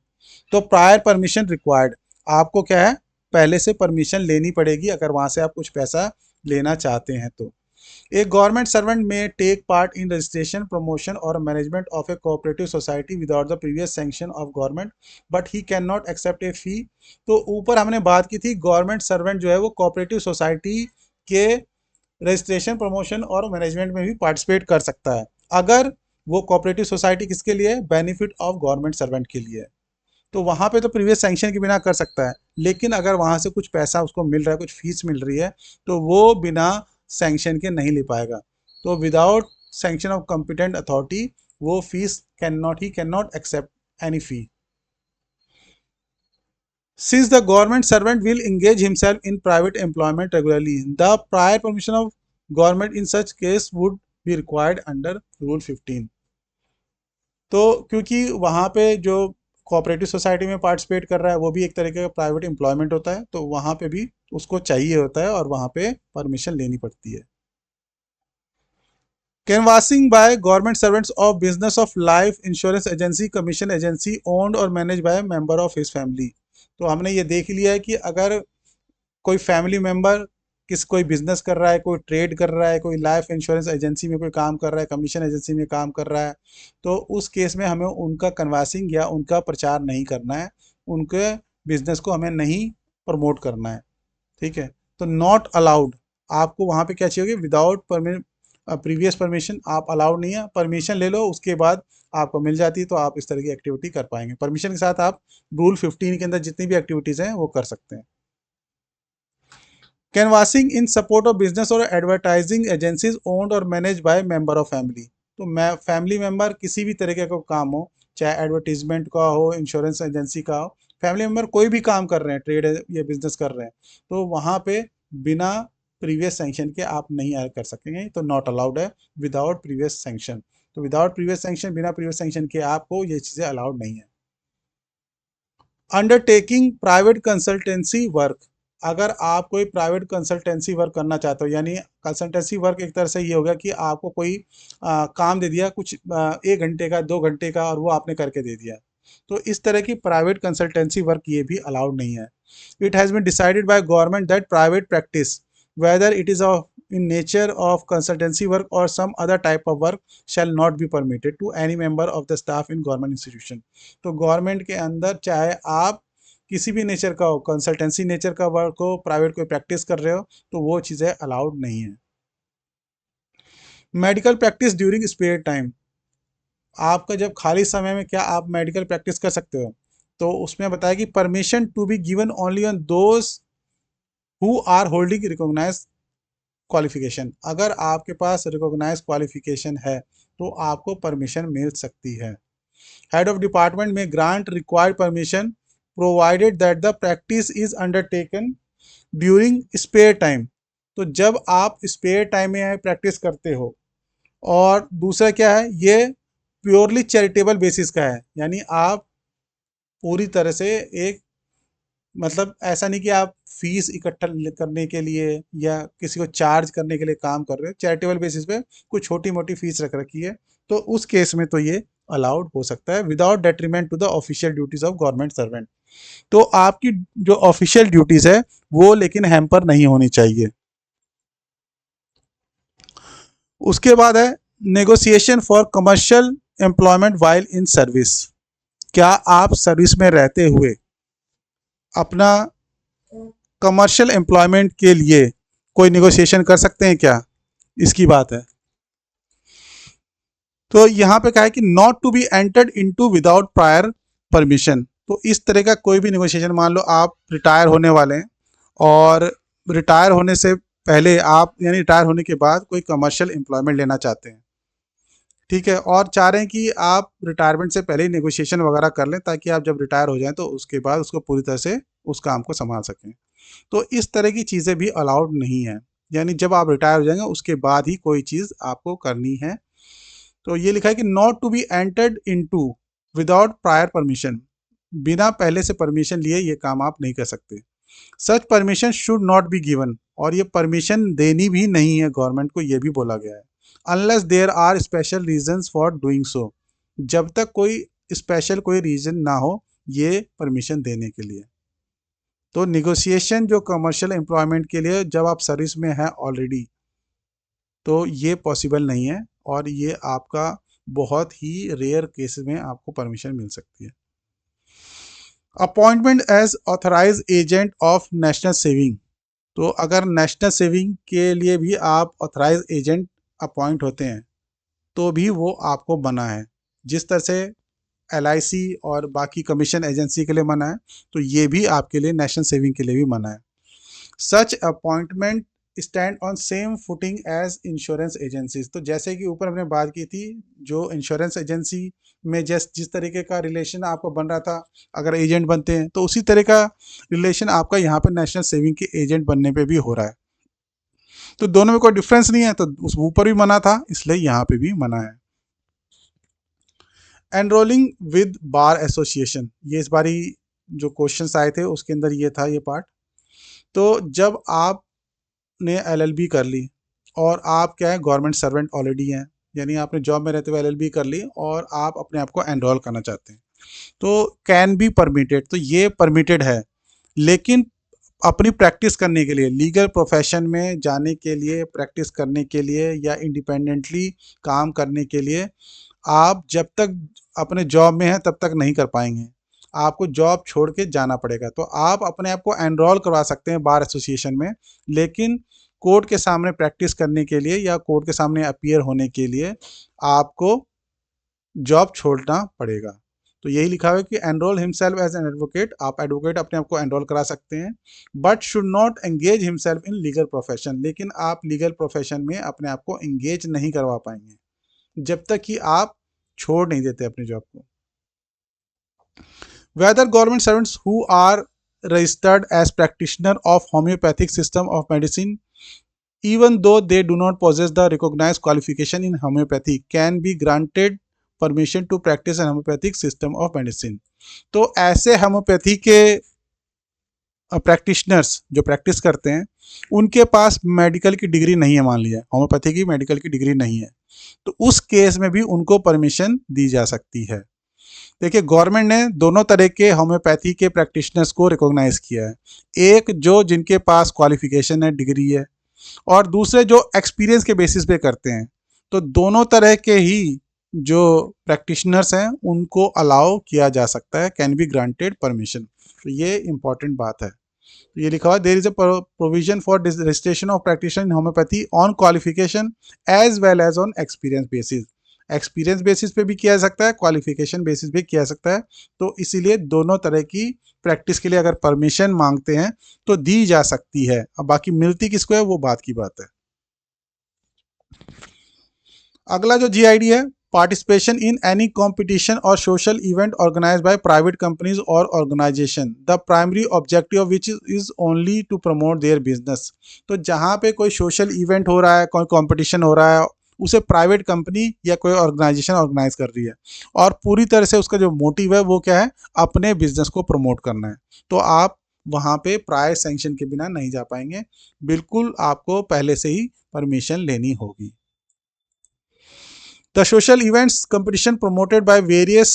तो प्रायर परमिशन रिक्वायर्ड, आपको क्या है, पहले से परमिशन लेनी पड़ेगी अगर वहां से आप कुछ पैसा लेना चाहते हैं तो। A government servant may take part in registration, promotion or management of a cooperative society without the previous sanction of government, but he cannot accept a fee। तो ऊपर हमने बात की थी गवर्नमेंट सर्वेंट जो है वो कोऑपरेटिव सोसाइटी के रजिस्ट्रेशन, प्रमोशन और मैनेजमेंट में भी पार्टिसिपेट कर सकता है, अगर वो कोऑपरेटिव सोसाइटी किसके लिए, बेनिफिट ऑफ गवर्नमेंट सर्वेंट के लिए। तो वहाँ पे तो प्रीवियस सैंक्शन के बिना कर सकता है, लेकिन अगर वहाँ से कुछ पैसा उसको मिल रहा है, कुछ फीस मिल रही है, तो वो बिना सैंक्शन के नहीं ले पाएगा। तो without sanction of competent authority वो fees cannot accept any fee. Since the government servant will engage himself in private employment regularly, the prior permission of government in such case would be required under Rule 15। तो क्योंकि वहाँ पे जो cooperative society में participate कर रहा है वो भी एक तरीके का प्राइवेट एम्प्लॉयमेंट होता है, तो वहाँ पे भी उसको चाहिए होता है और वहाँ पे परमिशन लेनी पड़ती है। Canvassing by government servants of business of life insurance agency, commission agency owned और manage by member of his family. तो हमने ये देख लिया है कि अगर कोई फैमिली मेंबर कोई बिजनेस कर रहा है, कोई ट्रेड कर रहा है, कोई लाइफ इंश्योरेंस एजेंसी में कोई काम कर रहा है, कमीशन एजेंसी में काम कर रहा है, तो उस केस में हमें उनका कन्वासिंग या उनका प्रचार नहीं करना है, उनके बिजनेस को हमें नहीं प्रमोट करना है। ठीक है, तो नॉट अलाउड, आपको वहाँ पे क्या चाहिए, विदाउट प्रीवियस परमिशन आप अलाउड नहीं है, परमिशन ले लो उसके बाद आपको मिल जाती है, तो आप इस तरह की एक्टिविटी कर पाएंगे। परमिशन के साथ आप रूल 15 के अंदर जितनी भी एक्टिविटीज़ हैं वो कर सकते हैं। Canvassing in support of business और एडवर्टाइजिंग एजेंसीज ओन्ड और manage by member of family. तो मैं फैमिली मेंबर किसी भी तरीके का काम हो, चाहे एडवर्टीजमेंट का हो, इंश्योरेंस एजेंसी का हो, फैमिली मेंबर कोई भी काम कर रहे हैं, ट्रेड या बिजनेस कर रहे हैं, तो वहाँ पे बिना प्रीवियस सैंक्शन के आप नहीं कर सकेंगे, तो नॉट अलाउड है विदाउट प्रीवियस सैंक्शन। तो विदाउट प्रीवियस सैंक्शन, बिना प्रीवियस सैंक्शन के आपको ये चीज़ें अलाउड नहीं है। अंडरटेकिंग प्राइवेट कंसल्टेंसी वर्क, अगर आप कोई प्राइवेट कंसल्टेंसी वर्क करना चाहते हो, यानी कंसल्टेंसी वर्क एक तरह से ये हो गया कि आपको कोई काम दे दिया कुछ 1 घंटे का, 2 घंटे का, और वो आपने करके दे दिया, तो इस तरह की प्राइवेट कंसल्टेंसी वर्क ये भी अलाउड नहीं है। It has been decided by government that private practice, whether it is of in nature of consultancy work or some other type of work, shall not be permitted to any member of the staff in government institution। तो government के अंदर चाहे आप किसी भी nature का हो, consultancy nature का वर्क हो, प्राइवेट कोई प्रैक्टिस कर रहे हो, तो वो चीज़ें अलाउड नहीं है। Medical practice during spare time, आपका जब खाली समय में क्या आप मेडिकल प्रैक्टिस कर सकते हो, तो उसमें बताया कि permission to be given only on those who are holding recognise qualification. अगर आपके पास रिकॉग्नाइज क्वालिफिकेशन है तो आपको परमिशन मिल सकती है। हेड ऑफ डिपार्टमेंट में grant required permission provided that the practice is undertaken during spare time. तो जब आप स्पेयर टाइम में प्रैक्टिस करते हो, और दूसरा क्या है, ये प्योरली चैरिटेबल बेसिस का है, यानी आप पूरी तरह से एक, मतलब ऐसा नहीं कि आप फीस इकट्ठा करने के लिए या किसी को चार्ज करने के लिए काम कर रहे हो, चैरिटेबल बेसिस पे कुछ छोटी मोटी फीस रख रखी है, तो उस केस में तो ये अलाउड हो सकता है without detriment to the official duties of government servant. तो आपकी जो ऑफिशियल ड्यूटीज है वो लेकिन हैम्पर नहीं होनी चाहिए। उसके बाद है negotiation for commercial employment while in service. क्या आप सर्विस में रहते हुए अपना कमर्शियल एम्प्लॉयमेंट के लिए कोई नेगोशिएशन कर सकते हैं क्या, इसकी बात है। तो यहाँ पे क्या है कि not to be entered into without prior permission. तो इस तरह का कोई भी नेगोशिएशन, मान लो आप रिटायर होने वाले हैं और रिटायर होने से पहले आप, यानी रिटायर होने के बाद कोई कमर्शियल एम्प्लॉयमेंट लेना चाहते हैं, ठीक है, और चाह रहे हैं कि आप रिटायरमेंट से पहले ही नेगोशिएशन वगैरह कर लें ताकि आप जब रिटायर हो जाएं तो उसके बाद उसको पूरी तरह से उस काम को संभाल सकें। तो इस तरह की चीज़ें भी अलाउड नहीं है, यानी जब आप रिटायर हो जाएंगे उसके बाद ही कोई चीज़ आपको करनी है। तो ये लिखा है कि not to be entered into without prior permission, बिना पहले से परमिशन लिए ये काम आप नहीं कर सकते। Such permission should not be given, और ये परमिशन देनी भी नहीं है गवर्नमेंट को, ये भी बोला गया है। Unless there are special reasons for doing so, जब तक कोई स्पेशल कोई रीजन ना हो ये परमिशन देने के लिए। तो निगोशिएशन जो कमर्शियल एम्प्लॉयमेंट के लिए जब आप सर्विस में हैं ऑलरेडी, तो ये पॉसिबल नहीं है, और ये आपका बहुत ही रेयर केस में आपको परमिशन मिल सकती है। Appointment as authorise agent of national saving, तो अगर नेशनल सेविंग के लिए भी आप ऑथराइज एजेंट अपॉइंट होते हैं तो भी वो आपको मना है। जिस तरह से LIC और बाकी कमीशन एजेंसी के लिए मना है, तो ये भी आपके लिए नेशनल सेविंग के लिए भी मना है। Such appointment stand on same footing as insurance agencies, तो जैसे कि ऊपर हमने बात की थी, जो इंश्योरेंस एजेंसी में जिस तरीके का रिलेशन आपको बन रहा था अगर एजेंट बनते हैं, तो उसी तरह का रिलेशन आपका यहाँ पे नेशनल सेविंग के एजेंट बनने पे भी हो रहा है। तो दोनों में कोई डिफरेंस नहीं है, तो उस ऊपर भी मना था इसलिए यहाँ पे भी मना है। एनरोलिंग विद बार एसोसिएशन, ये इस बारी जो क्वेश्चंस आए थे उसके अंदर ये था ये पार्ट। तो जब आपने LLB कर ली और आप क्या है गवर्नमेंट सर्वेंट ऑलरेडी हैं, यानी आपने जॉब में रहते हुए LLB कर ली और आप अपने आप को एनरोल करना चाहते हैं, तो कैन बी परमिटेड, तो ये परमिटेड है। लेकिन अपनी प्रैक्टिस करने के लिए, लीगल प्रोफेशन में जाने के लिए, प्रैक्टिस करने के लिए या इंडिपेंडेंटली काम करने के लिए आप जब तक अपने जॉब में हैं तब तक नहीं कर पाएंगे, आपको जॉब छोड़ के जाना पड़ेगा। तो आप अपने आप को एनरोल करवा सकते हैं बार एसोसिएशन में, लेकिन कोर्ट के सामने प्रैक्टिस करने के लिए या कोर्ट के सामने अपीयर होने के लिए आपको जॉब छोड़ना पड़ेगा। तो यही लिखा हुआ है कि enrol himself as an advocate, आप एडवोकेट अपने आप को एनरोल करा सकते हैं, but should not engage himself in legal profession, लेकिन आप लीगल प्रोफेशन में अपने आप को एंगेज नहीं करवा पाएंगे जब तक कि आप छोड़ नहीं देते अपनी जॉब को। Whether government servants who are registered as practitioner of homoeopathic system of medicine even though they do not possess the recognized qualification in homeopathy can be granted permission to practice an homeopathic system of medicine। तो ऐसे homeopathy के practitioners जो practice करते हैं उनके पास medical की degree नहीं है, मान लिया होम्योपैथी की मेडिकल की डिग्री नहीं है, तो उस केस में भी उनको परमिशन दी जा सकती है। देखिए गवर्नमेंट ने दोनों तरह के होम्योपैथी के प्रैक्टिशनर्स को रिकॉग्नाइज किया है, एक जो जिनके पास क्वालिफिकेशन है, डिग्री है, और दूसरे जो एक्सपीरियंस के बेसिस पे करते हैं। तो दोनों तरह के ही जो प्रैक्टिशनर्स हैं उनको अलाउ किया जा सकता है, कैन बी ग्रांटेड परमिशन। तो ये इंपॉर्टेंट बात है। तो ये लिखा हुआ there is a provision for registration of practitioner in homoeopathy on qualification as well as on experience basis. Experience basis पे भी किया जा सकता है, क्वालिफिकेशन बेसिस पे किया जा सकता है। तो इसीलिए दोनों तरह की प्रैक्टिस के लिए अगर परमिशन मांगते हैं तो दी जा सकती है। अब बाकी मिलती किसको है वो बात की बात है। अगला जो GID है, पार्टिसिपेशन इन एनी कॉम्पिटिशन और social event organize by private companies और organization the primary objective of which is only to promote their business. तो जहाँ पे कोई सोशल इवेंट हो रहा है, कोई कॉम्पिटिशन हो रहा है, उसे प्राइवेट कंपनी या कोई ऑर्गेनाइजेशन ऑर्गेनाइज कर रही है, और पूरी तरह से उसका जो मोटिव है वो क्या है, अपने बिजनेस को प्रमोट करना है। तो आप वहाँ पे प्रायर सैंक्शन के बिना नहीं जा पाएंगे, बिल्कुल आपको पहले से ही परमिशन लेनी होगी। The social events competition promoted by various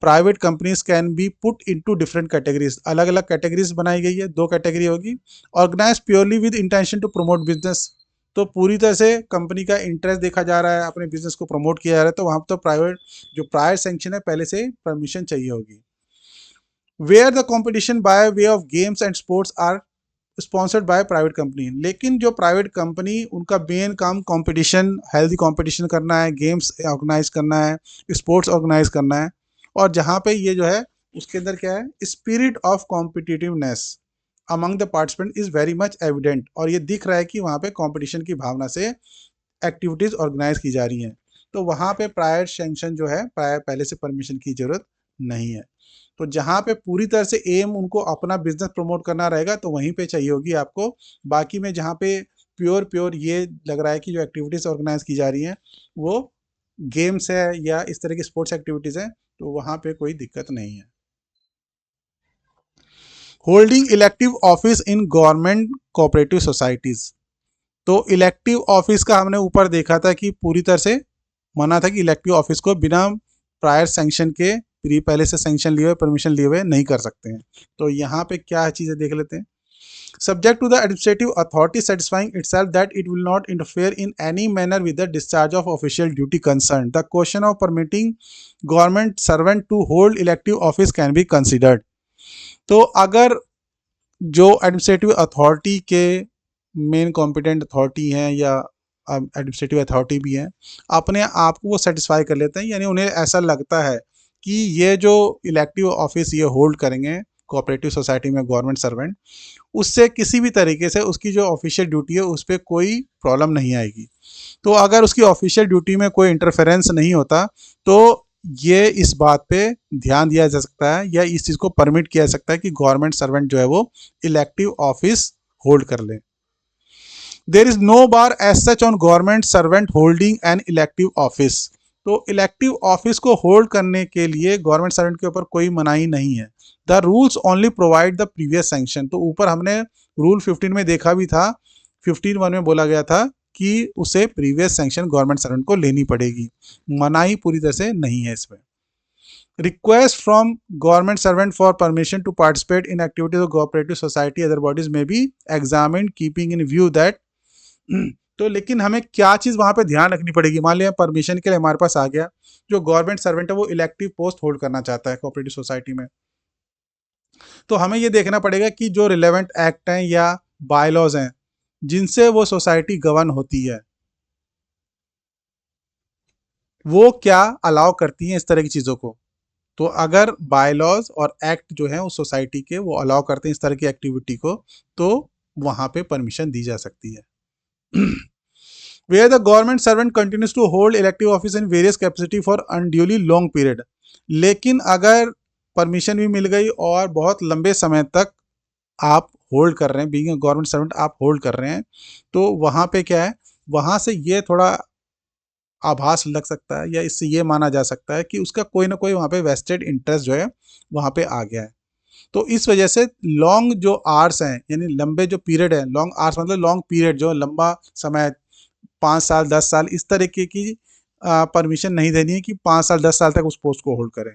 private companies can be put into different categories। अलग अलग कैटेगरीज बनाई गई है, दो कैटेगरी होगी। Organise purely with intention to promote business, तो पूरी तरह से कंपनी का इंटरेस्ट देखा जा रहा है, अपने बिजनेस को प्रमोट किया जा रहा है, तो वहाँ तो प्राइवेट जो प्रायर सैंक्शन है पहले से परमिशन चाहिए होगी। Where the competition by way of games and sports are sponsored by private company, लेकिन जो प्राइवेट कंपनी उनका मेन काम कंपटीशन, हेल्दी कंपटीशन करना है, गेम्स ऑर्गेनाइज करना है, स्पोर्ट्स ऑर्गेनाइज करना है, और जहाँ पे ये जो है उसके अंदर क्या है, spirit of competitiveness among the participant is very much evident, और ये दिख रहा है कि वहाँ पे कंपटीशन की भावना से एक्टिविटीज ऑर्गेनाइज की जा रही हैं। तो वहाँ पे प्रायर सेंक्शन जो है, प्रायर पहले से परमिशन की जरूरत नहीं है। तो जहाँ पे पूरी तरह से एम उनको अपना बिजनेस प्रमोट करना रहेगा तो वहीं पे चाहिए होगी आपको। बाकी में जहाँ पे प्योर प्योर ये लग रहा है कि जो एक्टिविटीज़ ऑर्गेनाइज की जा रही हैं वो गेम्स है या इस तरह की स्पोर्ट्स एक्टिविटीज़ हैं, तो वहाँ पे कोई दिक्कत नहीं है। Holding elective office in government cooperative societies. तो इलेक्टिव ऑफिस का हमने ऊपर देखा था कि पूरी तरह से मना था कि इलेक्टिव ऑफिस को बिना प्रायर सैंक्शन के, पहले से सैंक्शन लिए हुए, परमिशन लिए हुए नहीं कर सकते हैं। तो यहाँ पे क्या चीज़ें देख लेते हैं। Subject to the administrative authority satisfying itself that it will not interfere in any manner with the discharge of official duty concerned, the question of permitting government servant to hold elective office can be considered। तो अगर जो administrative authority के main competent authority हैं या administrative authority भी हैं, अपने आप को वो सेटिस्फाई कर लेते हैं, यानी उन्हें ऐसा लगता है कि ये जो इलेक्टिव ऑफिस ये होल्ड करेंगे कोऑपरेटिव सोसाइटी में गवर्नमेंट सर्वेंट, उससे किसी भी तरीके से उसकी जो ऑफिशियल ड्यूटी है उस पर कोई प्रॉब्लम नहीं आएगी। तो अगर उसकी ऑफिशियल ड्यूटी में कोई इंटरफेरेंस नहीं होता तो ये इस बात पे ध्यान दिया जा सकता है या इस चीज़ को परमिट किया जा सकता है कि गवर्नमेंट सर्वेंट जो है वो इलेक्टिव ऑफिस होल्ड कर ले। There is no bar as such on government servant holding an elective office. तो इलेक्टिव ऑफिस को होल्ड करने के लिए गवर्नमेंट सर्वेंट के ऊपर कोई मनाही नहीं है। The rules only provide the previous sanction. तो ऊपर हमने रूल 15 में देखा भी था, 15(1) में बोला गया था कि उसे प्रीवियस सैंक्शन गवर्नमेंट सर्वेंट को लेनी पड़ेगी, मनाही पूरी तरह से नहीं है इसमें। Request from government servant for permission to participate in activities of cooperative society other bodies may be examined keeping in view that. तो लेकिन हमें क्या चीज़ वहाँ पे ध्यान रखनी पड़ेगी। मान लिया परमिशन के लिए हमारे पास आ गया, जो गवर्नमेंट सर्वेंट है वो इलेक्टिव पोस्ट होल्ड करना चाहता है कोऑपरेटिव सोसाइटी में, तो हमें ये देखना पड़ेगा कि जो रिलेवेंट एक्ट हैं या बायलॉज हैं जिनसे वो सोसाइटी गवर्न होती है वो क्या अलाउ करती हैं इस तरह की चीज़ों को। तो अगर बायलॉज और एक्ट जो है उस सोसाइटी के वो अलाउ करते हैं इस तरह की एक्टिविटी को, तो वहाँ पे परमिशन दी जा सकती है। Where the government servant continues to hold elective office in various capacity for unduly long period। लेकिन अगर परमिशन भी मिल गई और बहुत लंबे समय तक आप होल्ड कर रहे हैं, बीइंग गवर्नमेंट सर्वेंट आप होल्ड कर रहे हैं, तो वहाँ पे क्या है, वहाँ से ये थोड़ा आभास लग सकता है या इससे ये माना जा सकता है कि उसका कोई ना कोई वहाँ पे वेस्टेड इंटरेस्ट जो है वहाँ पे आ गया है। तो इस वजह से लॉन्ग जो आर्स हैं, यानी लंबे जो पीरियड है, लॉन्ग आर्स मतलब लॉन्ग पीरियड जो लंबा समय, 5 साल 10 साल, इस तरीके की परमिशन नहीं देनी है कि 5 साल 10 साल तक उस पोस्ट को होल्ड करें।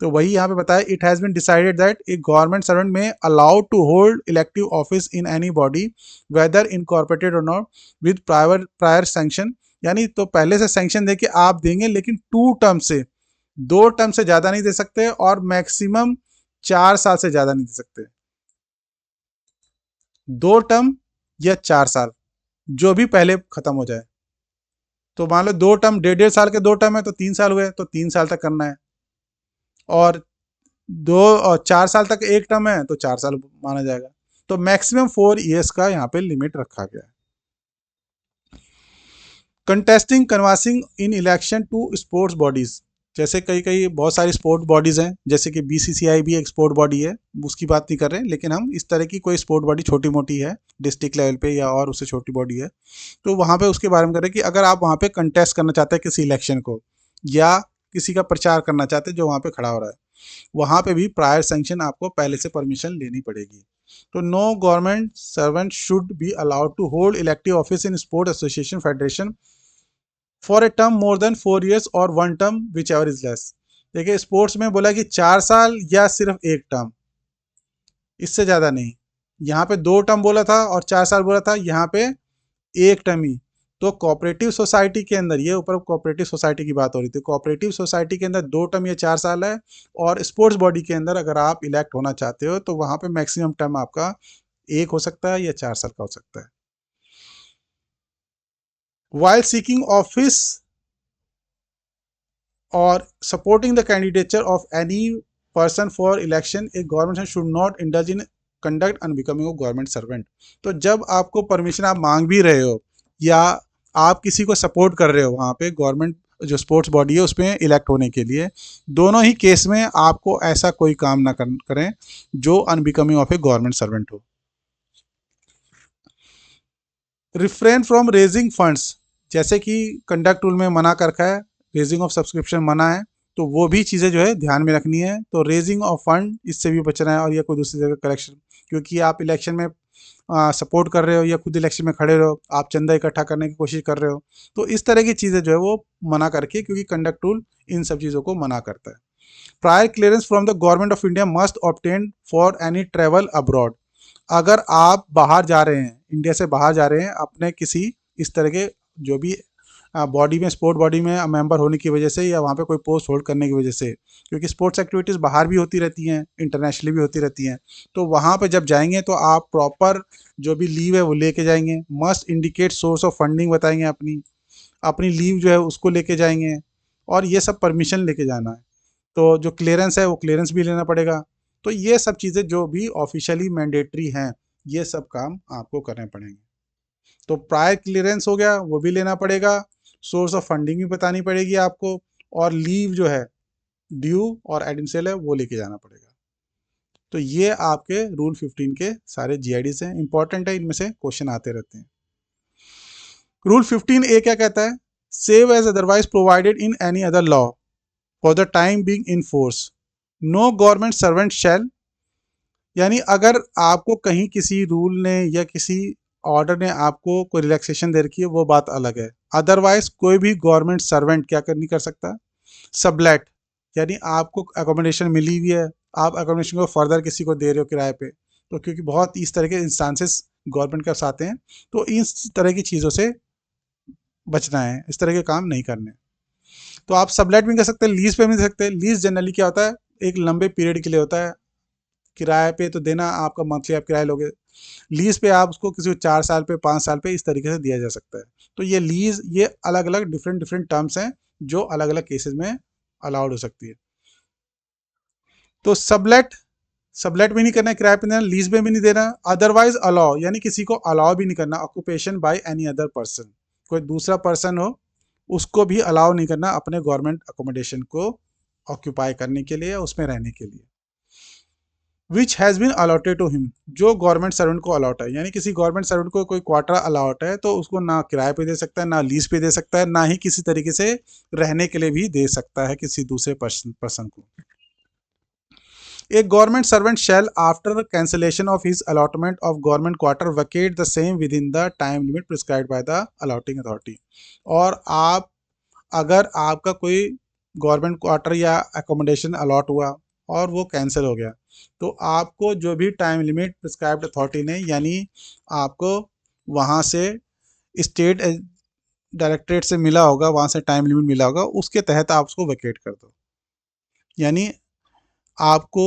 तो वही यहाँ पे बताया, it has been decided that a government servant may allowed to hold elective office in any body whether incorporated और नॉट विद प्रायर सैंक्शन। यानी तो पहले से सैंक्शन दे के आप देंगे, लेकिन 2 टर्म से, 2 टर्म से ज़्यादा नहीं दे सकते और मैक्सिमम 4 साल से ज़्यादा नहीं दे सकते। 2 टर्म या 4 साल जो भी पहले खत्म हो जाए। तो मान लो 2 टर्म, 1.5 साल के 2 टर्म है तो 3 साल हुए, तो 3 साल तक करना है। और 2 और 4 साल तक एक टर्म है तो 4 साल माना जाएगा। तो मैक्सिमम 4 ईयर्स का यहाँ पे लिमिट रखा गया है। Contesting canvassing in election to sports bodies. जैसे कई बहुत सारी स्पोर्ट बॉडीज़ हैं, जैसे कि BCCI भी एक स्पोर्ट बॉडी है, उसकी बात नहीं कर रहे, लेकिन हम इस तरह की कोई स्पोर्ट बॉडी छोटी मोटी है डिस्ट्रिक्ट लेवल पे या और उससे छोटी बॉडी है, तो वहाँ पे उसके बारे में कर रहे हैं कि अगर आप वहाँ पे कंटेस्ट करना चाहते हैं किसी इलेक्शन को या किसी का प्रचार करना चाहते हैं जो वहाँ पे खड़ा हो रहा है, वहाँ पे भी प्रायर सैंक्शन आपको पहले से परमिशन लेनी पड़ेगी। तो no government servant should be allowed to hold elective office in sport association federation for a term more than 4 years और 1 term whichever is less. देखिए स्पोर्ट्स में बोला कि 4 साल या सिर्फ 1 टर्म, इससे ज़्यादा नहीं। यहाँ पे 2 टर्म बोला था और 4 साल बोला था, यहाँ पे 1 टर्म ही। तो कोऑपरेटिव सोसाइटी के अंदर, ये ऊपर कोऑपरेटिव सोसाइटी की बात हो रही थी, कोऑपरेटिव सोसाइटी के अंदर 2 टर्म या 4 साल है, और स्पोर्ट्स बॉडी के अंदर अगर आप इलेक्ट होना चाहते हो तो वहाँ पे मैक्सिमम टर्म आपका 1 हो सकता है या 4 साल का हो सकता है। While seeking office or supporting the candidature of any person for election, a government should not indulge in conduct unbecoming of government servant। तो जब आपको परमिशन आप मांग भी रहे हो या आप किसी को सपोर्ट कर रहे हो वहाँ पे गवर्नमेंट जो स्पोर्ट्स बॉडी है उसमें इलेक्ट होने के लिए। दोनों ही केस में आपको ऐसा कोई काम ना करें जो unbecoming of a government servant हो। रिफ्रेन फ्रॉम रेजिंग फंड्स, जैसे कि कंडक्ट रूल में मना कर रखा है, रेजिंग ऑफ सब्सक्रिप्शन मना है, तो वो भी चीज़ें जो है ध्यान में रखनी है। तो रेजिंग ऑफ फंड इससे भी बचना है, और या कोई दूसरी जगह कलेक्शन, क्योंकि आप इलेक्शन में सपोर्ट कर रहे हो या खुद इलेक्शन में खड़े रहो, आप चंदा इकट्ठा करने की कोशिश कर रहे हो, तो इस तरह की चीज़ें जो है वो मना करके, क्योंकि कंडक्ट रूल इन सब चीज़ों को मना करता है। Prior clearance from the government of India must obtain for any travel abroad. अगर आप बाहर जा रहे हैं, इंडिया से बाहर जा रहे हैं अपने किसी इस तरह के जो भी बॉडी में, स्पोर्ट बॉडी में मेंबर होने की वजह से, या वहाँ पे कोई पोस्ट होल्ड करने की वजह से, क्योंकि स्पोर्ट्स एक्टिविटीज़ बाहर भी होती रहती हैं, इंटरनेशनली भी होती रहती हैं, तो वहाँ पे जब जाएंगे तो आप प्रॉपर जो भी लीव है वो लेके जाएंगे। Must indicate source of funding बताएंगे, अपनी अपनी लीव जो है उसको लेके जाएंगे, और ये सब परमिशन लेके जाना है। तो जो क्लियरेंस है वो क्लियरेंस भी लेना पड़ेगा। तो ये सब चीज़ें जो भी ऑफिशियली मैंडेटरी हैं, ये सब काम आपको करने पड़ेंगे। तो प्रायर क्लियरेंस हो गया, वो भी लेना पड़ेगा, सोर्स ऑफ फंडिंग भी बतानी पड़ेगी आपको, और लीव जो है, ड्यू और एडेंशियल है, वो लेके जाना पड़ेगा। तो ये आपके रूल 15 के सारे जीआईडीज हैं, इंपॉर्टेंट है, इनमें से क्वेश्चन आते रहते हैं। रूल 15A क्या कहता है? Save as otherwise provided in any other law for the time being in force, no government servant shall, यानी अगर आपको कहीं किसी रूल ने या किसी ऑर्डर ने आपको कोई रिलैक्सेशन दे रखी है, वो बात अलग है। अदरवाइज कोई भी गवर्नमेंट सर्वेंट क्या नहीं कर सकता? सबलेट, यानी आपको अकोमोडेशन मिली हुई है, आप अकोमोडेशन को फर्दर किसी को दे रहे हो किराए पे, तो क्योंकि बहुत इस तरह के इंस्टांसेस गवर्नमेंट के पास आते हैं, तो इस तरह की चीज़ों से बचना है, इस तरह के काम नहीं करने। तो आप सबलेट भी कर सकते हैं, लीज पे भी दे सकते हैं। लीज जनरली क्या होता है? एक लंबे पीरियड के लिए होता है, किराए पे तो देना आपका मंथली आप किराया लोगे, लीज पे आप उसको किसी को 4 साल पे, 5 साल पे, इस तरीके से दिया जा सकता है। तो ये लीज, ये अलग अलग डिफरेंट डिफरेंट टर्म्स हैं जो अलग अलग केसेस में अलाउड हो सकती है। तो सबलेट, सबलेट भी नहीं करना है, किराए पे देना, लीज पे भी नहीं देना। अदरवाइज अलाउ, यानी किसी को अलाउ भी नहीं करना, occupation by any other person, कोई दूसरा पर्सन हो उसको भी अलाउ नहीं करना अपने गवर्नमेंट अकोमोडेशन को ऑक्यूपाई करने के लिए, उसमें रहने के लिए। Which has been allotted to him, जो गवर्नमेंट सर्वेंट को अलॉट है, यानी किसी गवर्नमेंट सर्वेंट को कोई क्वार्टर अलॉट है, तो उसको ना किराए पे दे सकता है, ना लीज पे दे सकता है, ना ही किसी तरीके से रहने के लिए भी दे सकता है किसी दूसरे पर्सन को। A government servant shall, after cancellation of his allotment of government quarter, vacate the same within the time limit prescribed by the allotting authority। और आप, अगर आपका कोई गवर्नमेंट क्वार्टर या अकोमोडेशन अलॉट हुआ और वो कैंसिल हो गया, तो आपको जो भी टाइम लिमिट प्रिस्क्राइब्ड अथॉरिटी ने, यानी आपको वहाँ से स्टेट डायरेक्टरेट से मिला होगा, वहाँ से टाइम लिमिट मिला होगा, उसके तहत आप उसको वैकेट कर दो। यानी आपको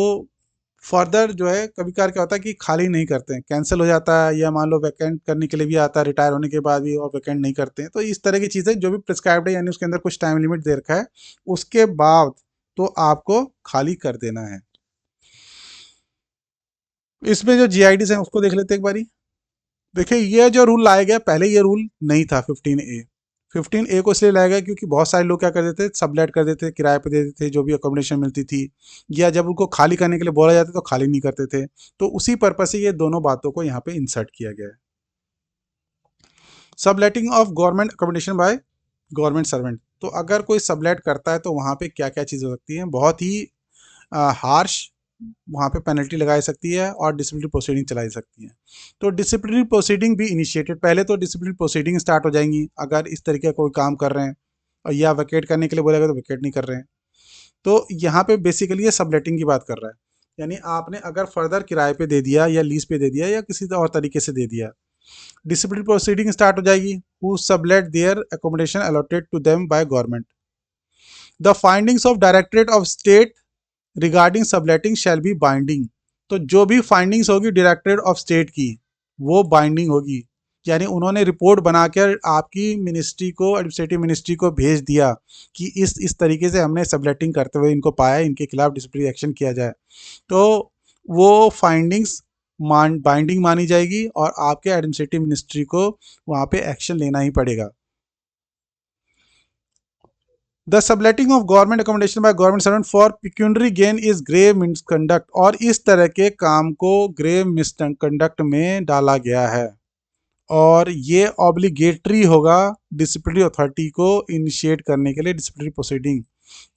फर्दर जो है, कभी कभार क्या होता है कि खाली नहीं करते हैं, कैंसिल हो जाता है, या मान लो वैकेंट करने के लिए भी आता है रिटायर होने के बाद भी, और वैकेंट नहीं करते हैं, तो इस तरह की चीज़ें जो भी प्रिस्क्राइब्ड है, यानी उसके अंदर कुछ टाइम लिमिट दे रखा है, उसके बाद तो आपको खाली कर देना है। इसमें जो जीआईडीज हैं उसको देख लेते हैं एक बारी। देखिए, ये जो रूल लाया गया, पहले ये रूल नहीं था 15A। 15A को इसलिए लाया गया क्योंकि बहुत सारे लोग क्या कर देते थे, सबलेट कर देते थे, किराए पे दे देते थे जो भी अकोमोडेशन मिलती थी, या जब उनको खाली करने के लिए बोला जाता तो खाली नहीं करते थे। तो उसी पर्पज से ये दोनों बातों को यहाँ पे इंसर्ट किया गया है। Subletting of government accommodation by government servant, तो अगर कोई सबलेट करता है तो वहाँ पे क्या क्या चीज़ हो सकती है? बहुत ही हार्श वहाँ पे पेनल्टी लगाई सकती है, और डिसिप्लिनरी प्रोसीडिंग चलाई सकती है। तो डिसिप्लिनरी प्रोसीडिंग भी इनिशिएटेड, पहले तो डिसिप्लिनरी प्रोसीडिंग स्टार्ट हो जाएंगी अगर इस तरीके का कोई काम कर रहे हैं, और या वैकेट करने के लिए बोलेगा तो वैकेट नहीं कर रहे हैं। तो यहाँ पे बेसिकली ये सबलेटिंग की बात कर रहा है, यानी आपने अगर फर्दर किराए पे दे दिया, या लीज पे दे दिया, या किसी और तरीके से दे दिया, डिसिप्लिनरी प्रोसीडिंग स्टार्ट हो जाएगी। Who sublet their accommodation allotted to them by government, the findings of directorate of state regarding subletting shall be binding, तो जो भी फाइंडिंग्स होगी डायरेक्टरेट ऑफ स्टेट की, वो बाइंडिंग होगी। यानी उन्होंने रिपोर्ट बनाकर आपकी मिनिस्ट्री को, एडमिनिस्ट्रेटिव मिनिस्ट्री को भेज दिया कि इस तरीके से हमने सबलेटिंग करते हुए इनको पाया, इनके खिलाफ डिसिप्लिनरी एक्शन किया जाए, तो वो फाइंडिंग्स बाइंडिंग मानी जाएगी, और आपके एडमिनिस्ट्रेटिव मिनिस्ट्री को वहाँ पे एक्शन लेना ही पड़ेगा। The subletting of government accommodation by government servant for pecuniary gain is grave misconduct, और इस तरह के काम को ग्रेव मिसकंडक्ट में डाला गया है और ये ऑब्लिगेटरी होगा डिसिप्लिनरी अथॉरिटी को इनिशिएट करने के लिए डिसिप्लिनरी प्रोसीडिंग।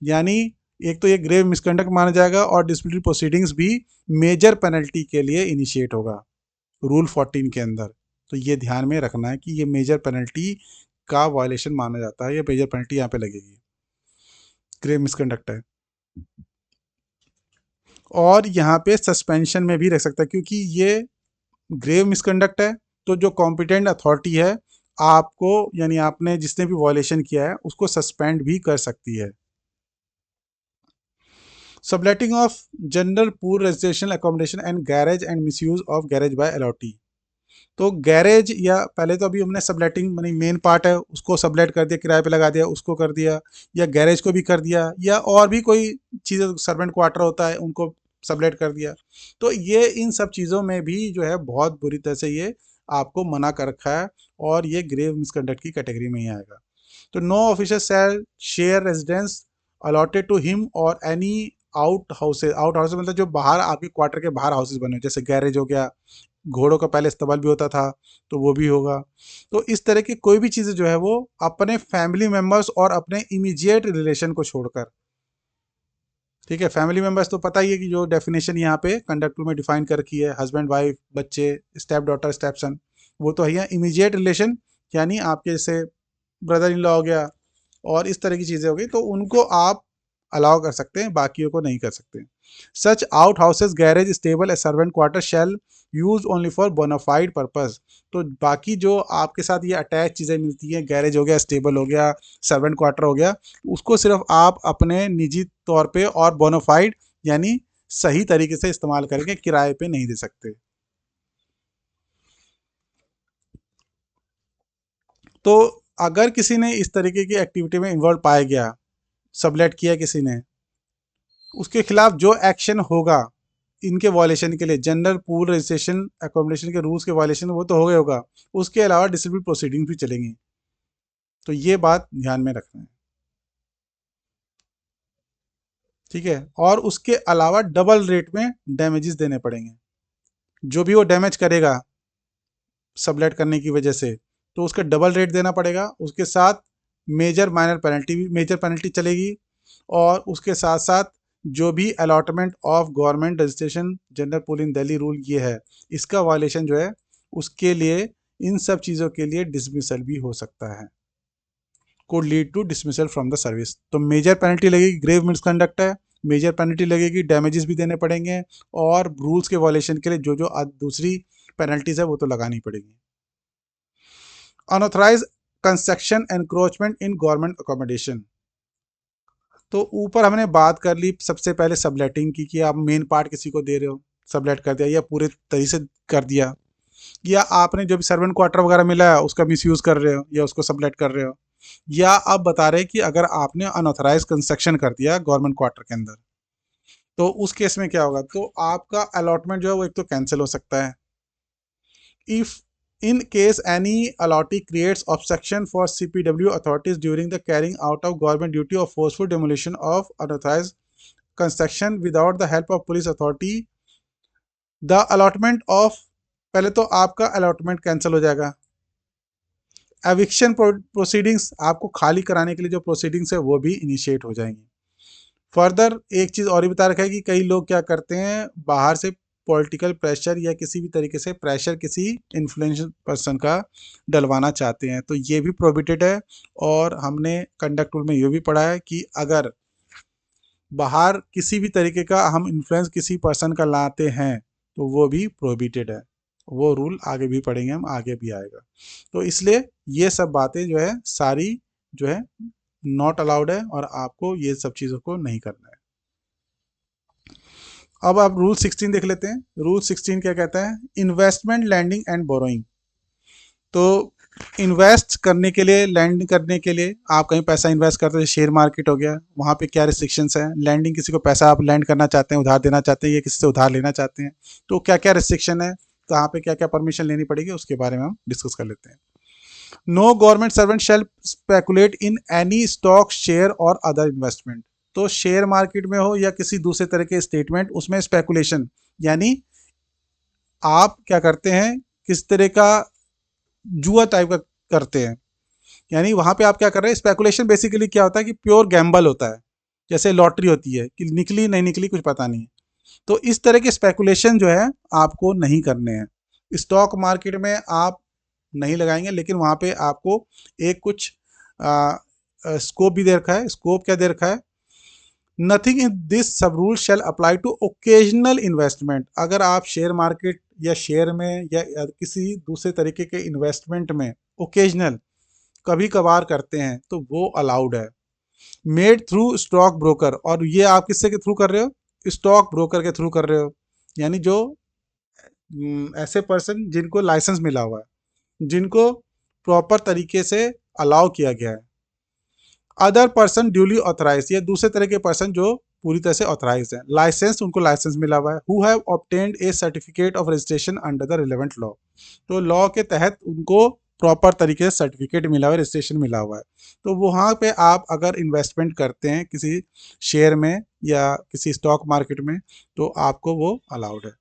यानी एक तो ये ग्रेव मिसकंडक्ट माना जाएगा और डिसिप्लिनरी प्रोसीडिंग्स भी मेजर पेनल्टी के लिए इनिशिएट होगा रूल 14 के अंदर। तो ये ध्यान में रखना है कि ये मेजर पेनल्टी का वायलेशन माना जाता है, ये मेजर पेनल्टी यहाँ पे लगेगी, ग्रेव मिसकंडक्ट है। और यहाँ पे सस्पेंशन में भी रख सकता है क्योंकि ये ग्रेव मिसकंडक्ट है, तो जो कॉम्पिटेंट अथॉरिटी है आपको, यानी आपने जिसने भी वायलेशन किया है उसको सस्पेंड भी कर सकती है। Subletting of general pool residential accommodation and garage and misuse of garage by allottee. तो गैरेज, या पहले तो अभी हमने सबलेटिंग मानी मेन पार्ट है उसको सबलेट कर दिया, किराए पे लगा दिया, उसको कर दिया, या गैरेज को भी कर दिया, या और भी कोई चीज़ें सर्वेंट क्वार्टर होता है उनको सबलेट कर दिया। तो ये इन सब चीज़ों में भी जो है बहुत बुरी तरह से ये आपको मना कर रखा है और ये ग्रेव मिसकंडक्ट की कैटेगरी में ही आएगा। तो no officer shall share residence allotted to him और any outhouses. Outhouses मतलब जो बाहर आपके क्वार्टर के बाहर हाउसेज बने, जैसे गैरेज हो गया, घोड़ों का पहले इस्तेमाल भी होता था तो वो भी होगा। तो इस तरह की कोई भी चीज़ें जो है वो अपने फैमिली मेम्बर्स और अपने इमीडिएट रिलेशन को छोड़कर, ठीक है, फैमिली मेम्बर्स तो पता ही है कि जो डेफिनेशन यहाँ पे कंडक्ट में डिफाइन कर रखी है, हस्बैंड वाइफ बच्चे स्टेप डॉटर स्टेप सन, वो तो है। इमीडिएट रिलेशन यानी आपके जैसे ब्रदर इन लॉ हो गया और इस तरह की चीज़ें हो गई, तो उनको आप अलाउ कर सकते हैं, बाकियों को नहीं कर सकते। Such outhouses garage stable a servant quarter shall use only for bona fide purpose. तो बाकी जो आपके साथ ये अटैच चीज़ें मिलती हैं, गैरेज हो गया, स्टेबल हो गया, सर्वेंट क्वार्टर हो गया, उसको सिर्फ आप अपने निजी तौर पे और बोनाफाइड यानी सही तरीके से इस्तेमाल करके किराए पे नहीं दे सकते। तो अगर किसी ने इस तरीके की एक्टिविटी में इन्वॉल्व पाया गया, सबलेट किया किसी ने, उसके खिलाफ जो एक्शन होगा इनके वायलेशन के लिए, जनरल पूल रजिस्ट्रेशन अकोमोडेशन के रूल्स के वायलेशन वो तो हो गया होगा, उसके अलावा डिसिप्लिनरी प्रोसीडिंग भी चलेंगी। तो ये बात ध्यान में रखना है, ठीक है। और उसके अलावा डबल रेट में डैमेजेस देने पड़ेंगे। जो भी वो डैमेज करेगा सबलेट करने की वजह से, तो उसका डबल रेट देना पड़ेगा। उसके साथ मेजर माइनर पेनल्टी भी, मेजर पेनल्टी चलेगी। और उसके साथ साथ जो भी allotment of government registration general pool in Delhi rule ये है, इसका वायलेशन जो है उसके लिए, इन सब चीज़ों के लिए डिसमिसल भी हो सकता है, could lead to dismissal from the service. तो मेजर पेनल्टी लगेगी, ग्रेव मिसकंडक्ट है, मेजर पेनल्टी लगेगी, डैमेजेस भी देने पड़ेंगे, और रूल्स के वायलेशन के लिए जो जो दूसरी पेनल्टीज है वो तो लगानी पड़ेगी। Unauthorise construction encroachment in government accommodation. तो ऊपर हमने बात कर ली सबसे पहले सबलेटिंग की, कि आप मेन पार्ट किसी को दे रहे हो, सबलेट कर दिया, या पूरे तरीके से कर दिया, या आपने जो भी सर्वेंट क्वार्टर वगैरह मिला है उसका मिसयूज कर रहे हो या उसको सबलेट कर रहे हो, या आप बता रहे कि अगर आपने अनऑथराइज कंस्ट्रक्शन कर दिया गवर्नमेंट क्वार्टर के अंदर, तो उस केस में क्या होगा, तो आपका अलॉटमेंट जो है वो एक तो कैंसिल हो सकता है। If in case any allotee creates obstruction for CPW authorities during the carrying out of government duty of forceful demolition of unauthorized construction without the help of police authority, the allotment of, पहले तो आपका allotment cancel हो जाएगा। Eviction proceedings, आपको खाली कराने के लिए जो प्रोसीडिंग्स है वो भी इनिशिएट हो जाएंगी। फर्दर एक चीज़ और भी बता रखा है कि कई लोग क्या करते हैं, बाहर से पॉलिटिकल प्रेशर या किसी भी तरीके से प्रेशर किसी इन्फ्लुएंशियल पर्सन का डलवाना चाहते हैं, तो ये भी प्रोहिबिटेड है। और हमने कंडक्ट रूल में ये भी पढ़ा है कि अगर बाहर किसी भी तरीके का हम इन्फ्लुएंस किसी पर्सन का लाते हैं तो वो भी प्रोहिबिटेड है। वो रूल आगे भी पढ़ेंगे हम, आगे भी आएगा। तो इसलिए ये सब बातें जो है सारी जो है नॉट अलाउड है और आपको ये सब चीज़ों को नहीं करना है। अब आप रूल 16 देख लेते हैं। रूल 16 क्या कहता है, इन्वेस्टमेंट लैंडिंग एंड बोरोइंग। तो इन्वेस्ट करने के लिए, लैंड करने के लिए आप कहीं पैसा इन्वेस्ट करते हैं, शेयर मार्केट हो गया, वहाँ पे क्या रिस्ट्रिक्शंस हैं। लैंडिंग, किसी को पैसा आप लैंड करना चाहते हैं, उधार देना चाहते हैं या किसी से उधार लेना चाहते हैं, तो क्या क्या रिस्ट्रिक्शन है, कहाँ पे क्या क्या परमिशन लेनी पड़ेगी, उसके बारे में हम डिस्कस कर लेते हैं। No government servant shall speculate in any stock share और अदर इन्वेस्टमेंट। तो शेयर मार्केट में हो या किसी दूसरे तरह के स्टेटमेंट, उसमें स्पेकुलेशन यानी आप क्या करते हैं, किस तरह का जुआ टाइप का करते हैं। यानी वहां पे आप क्या कर रहे हैं, स्पेकुलेशन बेसिकली क्या होता है कि प्योर गैम्बल होता है, जैसे लॉटरी होती है कि निकली नहीं निकली कुछ पता नहीं। तो इस तरह के स्पेकुलेशन जो है आपको नहीं करने हैं। स्टॉक मार्केट में आप नहीं लगाएंगे, लेकिन वहां पे आपको एक कुछ स्कोप भी दे रखा है। स्कोप क्या दे रखा है, nothing in this sub rule shall apply to occasional investment. अगर आप शेयर मार्केट या शेयर में या किसी दूसरे तरीके के इन्वेस्टमेंट में ओकेजनल कभी कभार करते हैं तो वो अलाउड है। मेड थ्रू स्टॉक ब्रोकर, और ये आप किससे के थ्रू कर रहे हो, स्टॉक ब्रोकर के थ्रू कर रहे हो। यानी जो ऐसे पर्सन जिनको लाइसेंस मिला हुआ है, जिनको प्रॉपर तरीके से अलाउ किया गया है। अदर पर्सन ड्यूली ऑथराइज, ये दूसरे तरह के पर्सन जो पूरी तरह से ऑथराइज है, लाइसेंस, उनको लाइसेंस मिला हुआ है। Who have obtained A certificate of registration under the relevant law. तो लॉ के तहत उनको प्रॉपर तरीके से सर्टिफिकेट मिला हुआ है, रजिस्ट्रेशन मिला हुआ है। तो वहाँ पे आप अगर इन्वेस्टमेंट करते हैं किसी शेयर में या किसी स्टॉक मार्केट में, तो आपको वो अलाउड है।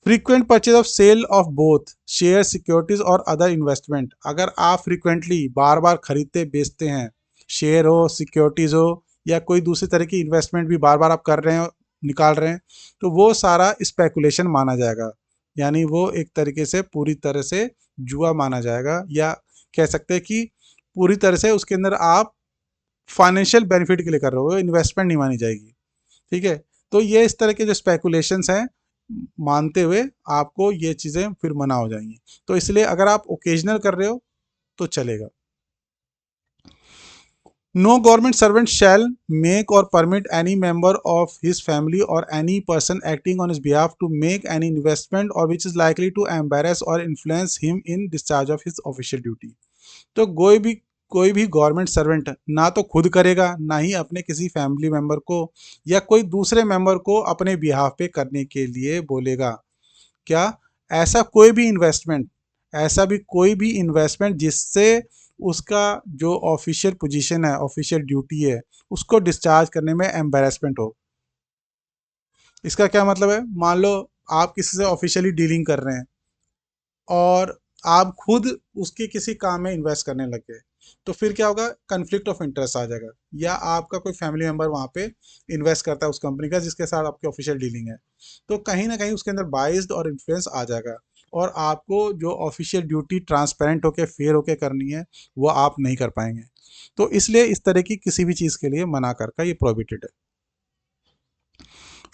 Frequent purchase of sale of both share securities और अदर इन्वेस्टमेंट, अगर आप फ्रीक्वेंटली बार बार खरीदते बेचते हैं, शेयर हो, सिक्योरिटीज हो, या कोई दूसरी तरह की इन्वेस्टमेंट भी बार बार आप कर रहे हैं, निकाल रहे हैं, तो वो सारा स्पेकुलेशन माना जाएगा। यानी वो एक तरीके से पूरी तरह से जुआ माना जाएगा, या कह सकते हैं कि पूरी तरह से उसके अंदर आप फाइनेंशियल बेनिफिट के लिए कर रहे हो, इन्वेस्टमेंट नहीं मानी जाएगी। ठीक है, तो ये इस तरह के जो स्पेकुलेशंस हैं, मानते हुए आपको ये चीज़ें फिर मना हो जाएंगी। तो इसलिए अगर आप ओकेजनल कर रहे हो तो चलेगा। No government servant shall make और permit any member of his family और any person acting on his behalf to make any investment और which is likely to embarrass और influence him in discharge of his official duty. तो कोई भी government servant ना तो खुद करेगा, ना ही अपने किसी फैमिली मेंबर को या कोई दूसरे मेंबर को अपने बिहाफ पे करने के लिए बोलेगा। क्या, ऐसा भी कोई भी इन्वेस्टमेंट जिससे उसका जो ऑफिशियल पोजीशन है, ऑफिशियल ड्यूटी है, उसको डिस्चार्ज करने में एम्बेरसमेंट हो। इसका क्या मतलब है, मान लो आप किसी से ऑफिशियली डीलिंग कर रहे हैं और आप खुद उसके किसी काम में इन्वेस्ट करने लग गए, तो फिर क्या होगा, कन्फ्लिक्ट ऑफ इंटरेस्ट आ जाएगा। या आपका कोई फैमिली मेंबर वहाँ पे इन्वेस्ट करता है उस कंपनी का जिसके साथ आपकी ऑफिशियल डीलिंग है, तो कहीं ना कहीं उसके अंदर बाइस्ड और इन्फ्लुएंस आ जाएगा, और आपको जो ऑफिशियल ड्यूटी ट्रांसपेरेंट होके फेयर होके करनी है वो आप नहीं कर पाएंगे। तो इसलिए इस तरह की किसी भी चीज़ के लिए मना कर ये प्रोहिबिटेड है।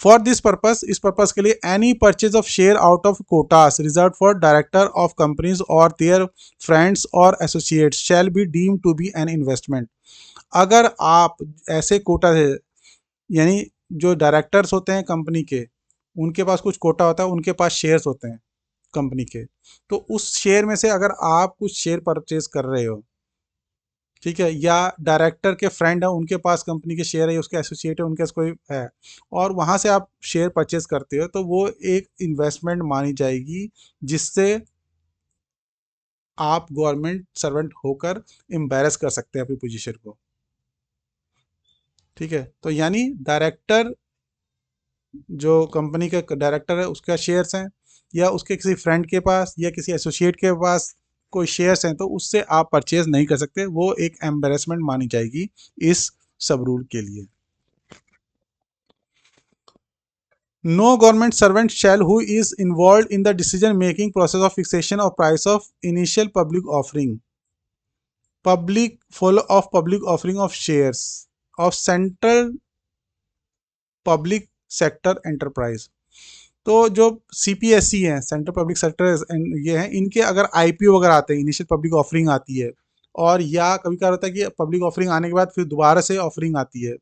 फॉर दिस पर्पस, इस पर्पस के लिए, any purchase of share out of quotas reserve for director of companies और देयर फ्रेंड्स और associates shall be deem to be an investment. अगर आप ऐसे कोटा है, यानी जो डायरेक्टर्स होते हैं कंपनी के, उनके पास कुछ कोटा होता है, उनके पास शेयर्स होते हैं कंपनी के, तो उस शेयर में से अगर आप कुछ शेयर परचेज कर रहे हो, ठीक है, या डायरेक्टर के फ्रेंड है उनके पास कंपनी के शेयर है, उसके एसोसिएट है, उनके पास कोई है, और वहाँ से आप शेयर परचेज करते हो, तो वो एक इन्वेस्टमेंट मानी जाएगी जिससे आप गवर्नमेंट सर्वेंट होकर एम्बेरस कर सकते हैं अपनी पोजीशन को। ठीक है, तो यानी डायरेक्टर, जो कंपनी का डायरेक्टर है उसका शेयर्स हैं, या उसके किसी फ्रेंड के पास या किसी एसोसिएट के पास कोई शेयर्स हैं, तो उससे आप परचेज नहीं कर सकते, वो एक एम्बेरसमेंट मानी जाएगी इस सब रूल के लिए। No government servant shall who is involved in the decision making process of fixation of price of initial public offering of shares of central public sector enterprise। तो जो CPSC हैं, सेंट्रल पब्लिक सेक्टर, ये हैं, इनके अगर IPO वगैरह आते हैं, इनिशियल पब्लिक ऑफरिंग आती है, और या कभी क्या होता है कि पब्लिक ऑफरिंग आने के बाद फिर दोबारा से ऑफरिंग आती है,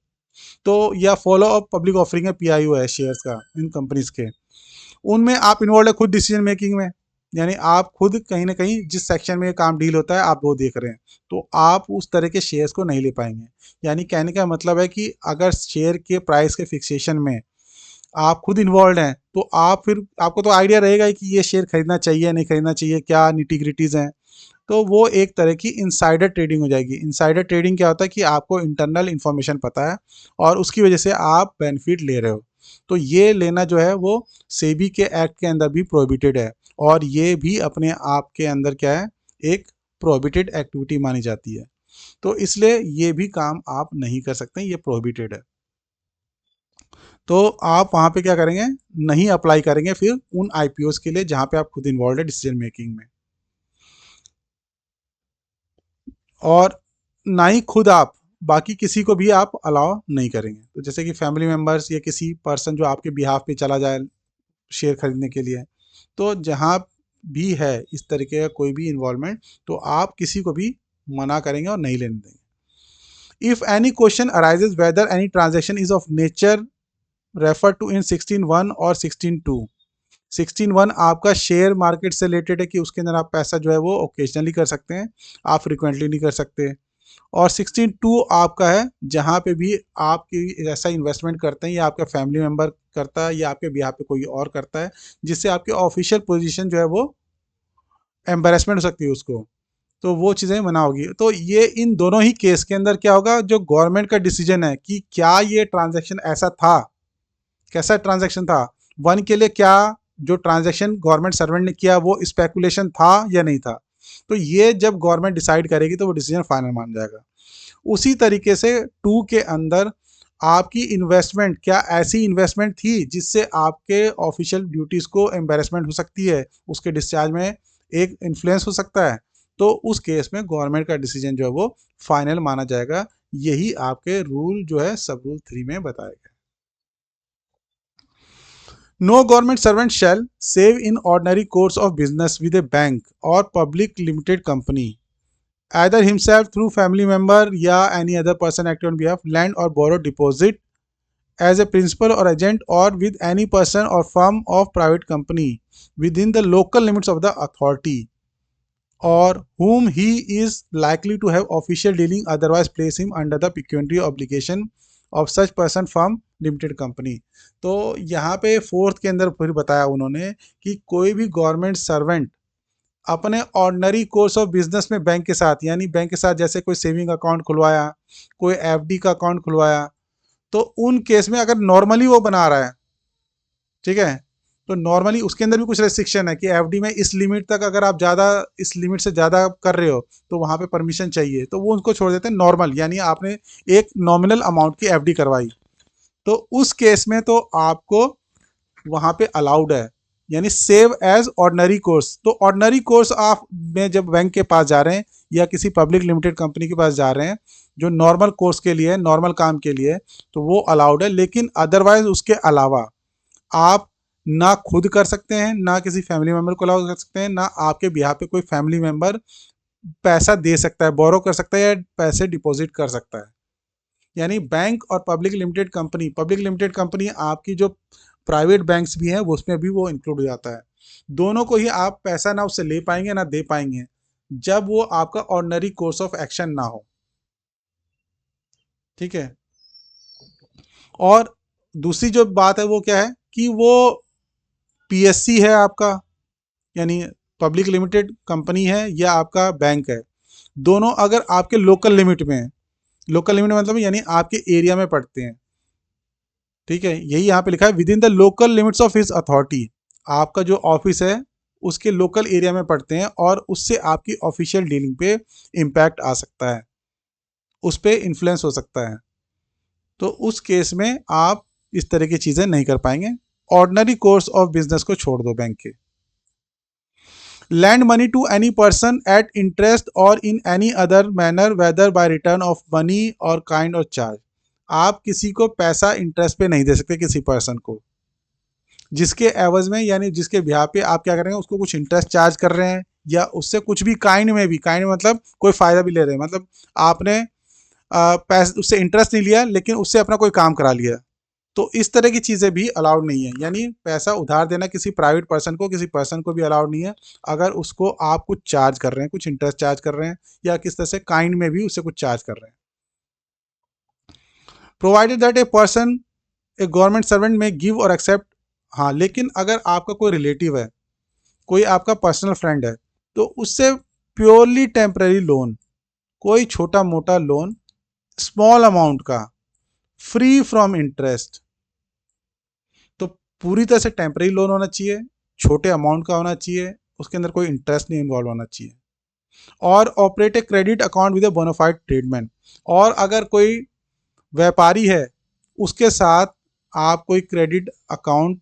तो या फॉलो अप पब्लिक ऑफरिंग है, PIO है शेयर्स का इन कंपनीज के, उनमें आप इन्वॉल्व है खुद डिसीजन मेकिंग में। यानी आप खुद कहीं ना कहीं जिस सेक्शन में ये काम डील होता है आप वो देख रहे हैं, तो आप उस तरह के शेयर्स को नहीं ले पाएंगे। यानी कहने का मतलब है कि अगर शेयर के प्राइस के फिक्सेशन में आप खुद इन्वॉल्व हैं, तो आप फिर आपको तो आइडिया रहेगा ही कि ये शेयर खरीदना चाहिए नहीं खरीदना चाहिए, क्या निटी ग्रिटीज़ हैं, तो वो एक तरह की इनसाइडर ट्रेडिंग हो जाएगी। इनसाइडर ट्रेडिंग क्या होता है कि आपको इंटरनल इन्फॉर्मेशन पता है और उसकी वजह से आप बेनिफिट ले रहे हो। तो ये लेना जो है वो सेबी के एक्ट के अंदर भी प्रोहिबिटेड है और ये भी अपने आप के अंदर क्या है, एक प्रोहिबिटेड एक्टिविटी मानी जाती है। तो इसलिए ये भी काम आप नहीं कर सकते, ये प्रोहिबिटेड है। तो आप वहाँ पे क्या करेंगे, नहीं अप्लाई करेंगे फिर उन आईपीओस के लिए जहाँ पे आप खुद इन्वॉल्व है डिसीजन मेकिंग में। और ना ही खुद आप बाकी किसी को भी आप अलाउ नहीं करेंगे। तो जैसे कि फैमिली मेम्बर्स या किसी पर्सन जो आपके बिहाफ पे चला जाए शेयर खरीदने के लिए, तो जहाँ भी है इस तरीके का कोई भी इन्वॉल्वमेंट, तो आप किसी को भी मना करेंगे और नहीं लेने देंगे। If any question arises whether any transaction is of nature refer to in 16(1) और 16(2). 16(1) आपका शेयर मार्केट से रिलेटेड है कि उसके अंदर आप पैसा जो है वो ओकेजनली कर सकते हैं, आप फ्रिक्वेंटली नहीं कर सकते। और 16(2) आपका है जहाँ पे भी आपकी ऐसा इन्वेस्टमेंट करते हैं या आपका फैमिली मेम्बर करता है या आपके बिहाफ पे कोई और करता है जिससे आपके ऑफिशियल पोजीशन जो है वो एम्बेरसमेंट हो सकती है उसको, तो वो चीज़ें मना होगी। तो ये इन दोनों ही केस के अंदर क्या होगा, जो गवर्नमेंट का डिसीजन है कि क्या ये ट्रांजैक्शन ऐसा था, कैसा ट्रांजैक्शन था। वन के लिए क्या जो ट्रांजैक्शन गवर्नमेंट सर्वेंट ने किया वो स्पेकुलेशन था या नहीं था, तो ये जब गवर्नमेंट डिसाइड करेगी तो वो डिसीजन फाइनल मान जाएगा। उसी तरीके से टू के अंदर आपकी इन्वेस्टमेंट क्या ऐसी इन्वेस्टमेंट थी जिससे आपके ऑफिशियल ड्यूटीज़ को एम्बेरसमेंट हो सकती है, उसके डिस्चार्ज में एक इन्फ्लुएंस हो सकता है, तो उस केस में गवर्नमेंट का डिसीजन जो है वो फाइनल माना जाएगा। यही आपके रूल जो है सब रूल 3 में बताया गया। No government servant shall, save in ordinary course of business with a bank or public limited company, either himself through family member या any other person acting on behalf, lend or borrow deposit as a principal or agent or with any person or firm of private company within the local limits of the authority or whom he is likely to have official dealing, otherwise place him under the pecuniary obligation of such person firm limited company. तो यहाँ पे fourth के अंदर फिर बताया उन्होंने कि कोई भी गवर्नमेंट सर्वेंट अपने ऑर्डिनरी कोर्स ऑफ बिजनेस में बैंक के साथ, यानी बैंक के साथ जैसे कोई सेविंग अकाउंट खुलवाया, कोई एफडी का अकाउंट खुलवाया, तो उन केस में अगर नॉर्मली वो बना रहा है, ठीक है, तो नॉर्मली उसके अंदर भी कुछ रेस्ट्रिक्शन है कि एफडी में इस लिमिट तक अगर आप ज़्यादा इस लिमिट से ज़्यादा कर रहे हो तो वहाँ पे परमिशन चाहिए, तो वो उनको छोड़ देते हैं नॉर्मल, यानी आपने एक नॉमिनल अमाउंट की एफडी करवाई, तो उस केस में तो आपको वहाँ पे अलाउड है, यानी सेव एज ऑर्डिनरी कोर्स। तो ऑर्डिनरी कोर्स आप में जब बैंक के पास जा रहे हैं या किसी पब्लिक लिमिटेड कंपनी के पास जा रहे हैं जो नॉर्मल कोर्स के लिए, नॉर्मल काम के लिए, तो वो अलाउड है। लेकिन अदरवाइज उसके अलावा आप ना खुद कर सकते हैं, ना किसी फैमिली मेम्बर को अलाउ कर सकते हैं, ना आपके बिहाफ पे कोई फैमिली मेम्बर पैसा दे सकता है, बोरो कर सकता है या पैसे डिपॉजिट कर सकता है। यानी बैंक और public limited company, public limited company आपकी जो प्राइवेट बैंक्स भी हैं वो उसमें भी वो इंक्लूड हो जाता है। दोनों को ही आप पैसा ना उससे ले पाएंगे ना दे पाएंगे जब वो आपका ऑर्डिनरी कोर्स ऑफ एक्शन ना हो, ठीक है। और दूसरी जो बात है वो क्या है कि वो पीएससी है आपका, यानी पब्लिक लिमिटेड कंपनी है या आपका बैंक है, दोनों अगर आपके लोकल लिमिट में है, लोकल लिमिट मतलब यानी आपके एरिया में पड़ते हैं, ठीक है, यही यहाँ पे लिखा है with in the local limits of his authority, आपका जो ऑफिस है उसके लोकल एरिया में पड़ते हैं और उससे आपकी ऑफिशियल डीलिंग पे इम्पैक्ट आ सकता है, उस पर इन्फ्लुएंस हो सकता है, तो उस केस में आप इस तरह की चीज़ें नहीं कर पाएंगे। ऑर्डिनरी कोर्स ऑफ बिजनेस को छोड़ दो बैंक के। Lend money to any person at interest और in any other manner whether by return of money और काइंड और चार्ज, आप किसी को पैसा इंटरेस्ट पे नहीं दे सकते किसी पर्सन को, जिसके एवज में यानी जिसके ब्याह पे आप क्या कर रहे हैं उसको कुछ इंटरेस्ट चार्ज कर रहे हैं या उससे कुछ भी काइंड में भी, काइंड मतलब कोई फ़ायदा भी ले रहे हैं, मतलब आपने पैसे उससे इंटरेस्ट नहीं लिया लेकिन उससे अपना कोई काम करा लिया, तो इस तरह की चीज़ें भी अलाउड नहीं है। यानी पैसा उधार देना किसी प्राइवेट पर्सन को, किसी पर्सन को भी अलाउड नहीं है अगर उसको आप कुछ चार्ज कर रहे हैं, कुछ इंटरेस्ट चार्ज कर रहे हैं या किस तरह से काइंड में भी उससे कुछ चार्ज कर रहे हैं। Provided that a person A government servant में गिव और एक्सेप्ट, हाँ लेकिन अगर आपका कोई रिलेटिव है, कोई आपका पर्सनल फ्रेंड है, तो उससे प्योरली टेम्पररी लोन, कोई छोटा मोटा लोन स्मॉल अमाउंट का, फ्री फ्रॉम इंटरेस्ट। तो पूरी तरह से टेम्पररी लोन होना चाहिए, छोटे अमाउंट का होना चाहिए, उसके अंदर कोई इंटरेस्ट नहीं इन्वॉल्व होना चाहिए, और operate a credit account with a bona fide tradesman. और अगर कोई व्यापारी है उसके साथ आप कोई क्रेडिट अकाउंट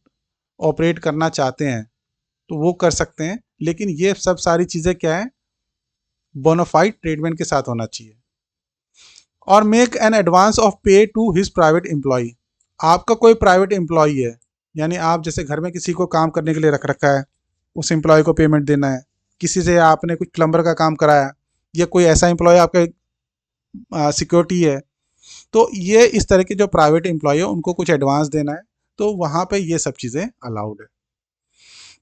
ऑपरेट करना चाहते हैं तो वो कर सकते हैं, लेकिन ये सब सारी चीज़ें क्या है, बोनाफाइड ट्रेडमैन के साथ होना चाहिए। और मेक एन एडवांस ऑफ पे टू हिज प्राइवेट एम्प्लॉय। आपका कोई प्राइवेट एम्प्लॉय है, यानी आप जैसे घर में किसी को काम करने के लिए रख रखा है, उस एम्प्लॉय को पेमेंट देना है, किसी से आपने कुछ प्लम्बर का काम कराया, या कोई ऐसा एम्प्लॉय आपका सिक्योरिटी है, तो ये इस तरह के जो प्राइवेट एम्प्लॉय है उनको कुछ एडवांस देना है, तो वहाँ पे ये सब चीज़ें अलाउड है।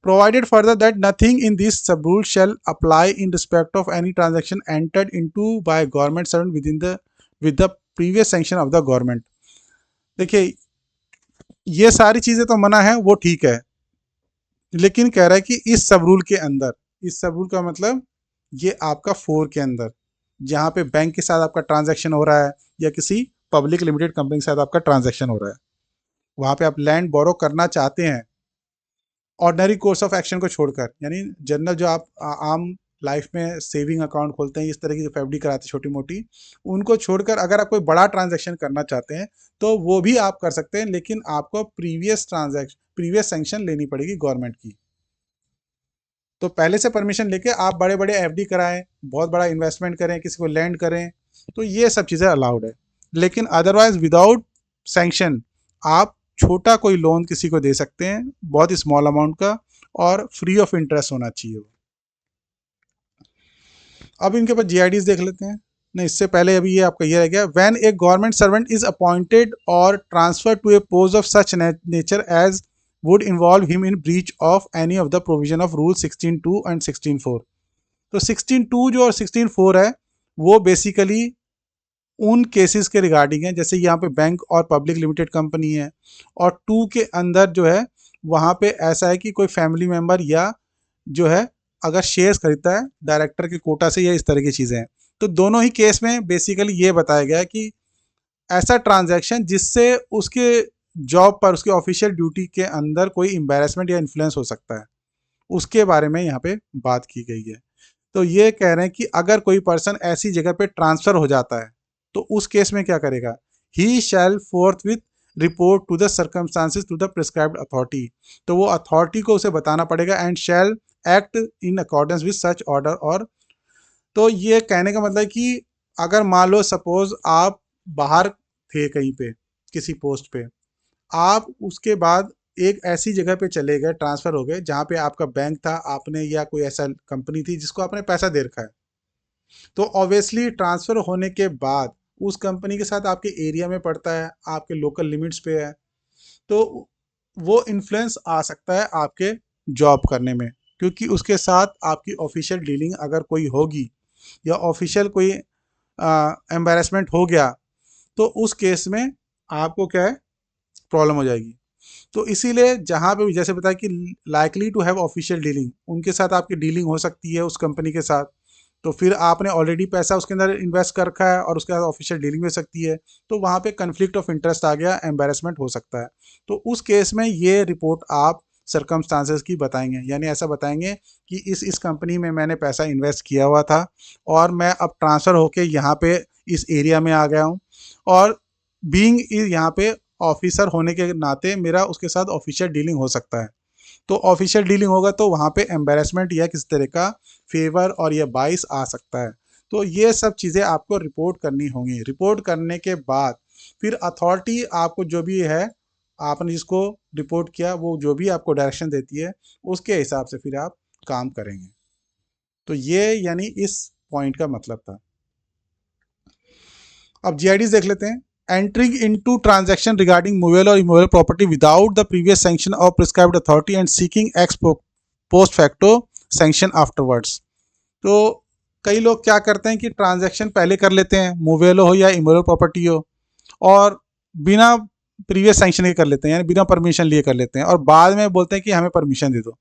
Provided further that nothing in this sub-rule shall apply in respect of any transaction entered into by government servant with the previous sanction of the government। देखिए ये सारी चीज़ें तो मना है, वो ठीक है, लेकिन कह रहा है कि इस सब रूल के अंदर, इस सब रूल का मतलब ये आपका 4 के अंदर, जहाँ पे बैंक के साथ आपका ट्रांजैक्शन हो रहा है या किसी पब्लिक लिमिटेड कंपनी के साथ आपका ट्रांजैक्शन हो रहा है, वहाँ पे आप लैंड बोरो करना चाहते हैं ऑर्डनरी कोर्स ऑफ एक्शन को छोड़कर, यानी जनरल जो आप आम लाइफ में सेविंग अकाउंट खोलते हैं, इस तरह की जो एफडी कराते हैं छोटी मोटी, उनको छोड़कर अगर आप कोई बड़ा ट्रांजैक्शन करना चाहते हैं तो वो भी आप कर सकते हैं, लेकिन आपको प्रीवियस सैंक्शन लेनी पड़ेगी गवर्नमेंट की। तो पहले से परमिशन लेके आप बड़े बड़े एफडी कराएं, बहुत बड़ा इन्वेस्टमेंट करें, किसी को लैंड करें, तो ये सब चीज़ें अलाउड है। लेकिन अदरवाइज विदाउट सैंक्शन आप छोटा कोई लोन किसी को दे सकते हैं, बहुत ही स्मॉल अमाउंट का, और फ्री ऑफ इंटरेस्ट होना चाहिए। अब इनके ऊपर जीआईडीज देख लेते हैं। नहीं, इससे पहले अभी ये आपका ये रह गया, when a government servant is appointed और transfer to a post of such nature as would involve him in breach of any of the provision of rule 16.2 and 16.4। तो 16.2 जो और 16.4 है वो बेसिकली उन केसेस के रिगार्डिंग है, जैसे यहाँ पे बैंक और पब्लिक लिमिटेड कंपनी है, और 2 के अंदर जो है वहाँ पे ऐसा है कि कोई फैमिली मेम्बर या जो है अगर शेयर्स खरीदता है डायरेक्टर के कोटा से, या इस तरह की चीज़ें हैं। तो दोनों ही केस में बेसिकली ये बताया गया है कि ऐसा ट्रांजैक्शन जिससे उसके जॉब पर, उसके ऑफिशियल ड्यूटी के अंदर कोई एम्बैरेसमेंट या इन्फ्लुएंस हो सकता है, उसके बारे में यहाँ पे बात की गई है। तो ये कह रहे हैं कि अगर कोई पर्सन ऐसी जगह पे ट्रांसफर हो जाता है तो उस केस में क्या करेगा, he shall forthwith report to the circumstances to the prescribed authority. तो वो अथॉरिटी को उसे बताना पड़ेगा, and shall act in accordance with such order. और तो ये कहने का मतलब कि अगर मान लो सपोज आप बाहर थे कहीं पे किसी पोस्ट पे, आप उसके बाद एक ऐसी जगह पे चले गए, ट्रांसफ़र हो गए जहाँ पे आपका बैंक था, आपने या कोई ऐसा कंपनी थी जिसको आपने पैसा दे रखा है, तो ऑब्वियसली ट्रांसफ़र होने के बाद उस कंपनी के साथ आपके एरिया में पड़ता है, आपके लोकल लिमिट्स पे है, तो वो इन्फ्लुएंस आ सकता है आपके जॉब करने में, क्योंकि उसके साथ आपकी ऑफिशियल डीलिंग अगर कोई होगी या ऑफिशियल कोई एम्बेरसमेंट हो गया तो उस केस में आपको क्या है, प्रॉब्लम हो जाएगी। तो इसीलिए जहाँ पे भी जैसे बताया कि likely to have official dealing, उनके साथ आपकी डीलिंग हो सकती है उस कंपनी के साथ, तो फिर आपने ऑलरेडी पैसा उसके अंदर इन्वेस्ट कर रखा है और उसके साथ ऑफिशियल डीलिंग हो सकती है, तो वहाँ पे कन्फ्लिक्ट ऑफ इंटरेस्ट आ गया, एम्बेरसमेंट हो सकता है। तो उस केस में ये रिपोर्ट आप सर्कमस्टांसेस की बताएंगे, यानी ऐसा बताएंगे कि इस कंपनी में मैंने पैसा इन्वेस्ट किया हुआ था और मैं अब ट्रांसफ़र होके यहाँ पे इस एरिया में आ गया हूँ, और बीइंग यहाँ पे ऑफिसर होने के नाते मेरा उसके साथ ऑफिशियल डीलिंग हो सकता है। तो ऑफिशियल डीलिंग होगा तो वहाँ पे एम्बेरसमेंट या किसी तरह का फेवर और या बाइस आ सकता है। तो ये सब चीज़ें आपको रिपोर्ट करनी होंगी। रिपोर्ट करने के बाद फिर अथॉरिटी आपको जो भी है, आपने जिसको रिपोर्ट किया, वो जो भी आपको डायरेक्शन देती है उसके हिसाब से फिर आप काम करेंगे। तो ये यानी इस पॉइंट का मतलब था। अब जीआईडीज देख लेते हैं। Entering into transaction regarding movable or immovable property without the previous sanction of prescribed authority and seeking ex post facto sanction afterwards। तो कई लोग क्या करते हैं कि ट्रांजैक्शन पहले कर लेते हैं, मूवेबल हो या इमूवेबल प्रॉपर्टी हो, और बिना प्रीवियस सैंक्शन के कर लेते हैं, यानी बिना परमिशन लिए कर लेते हैं, और बाद में बोलते हैं कि हमें परमिशन दे दो।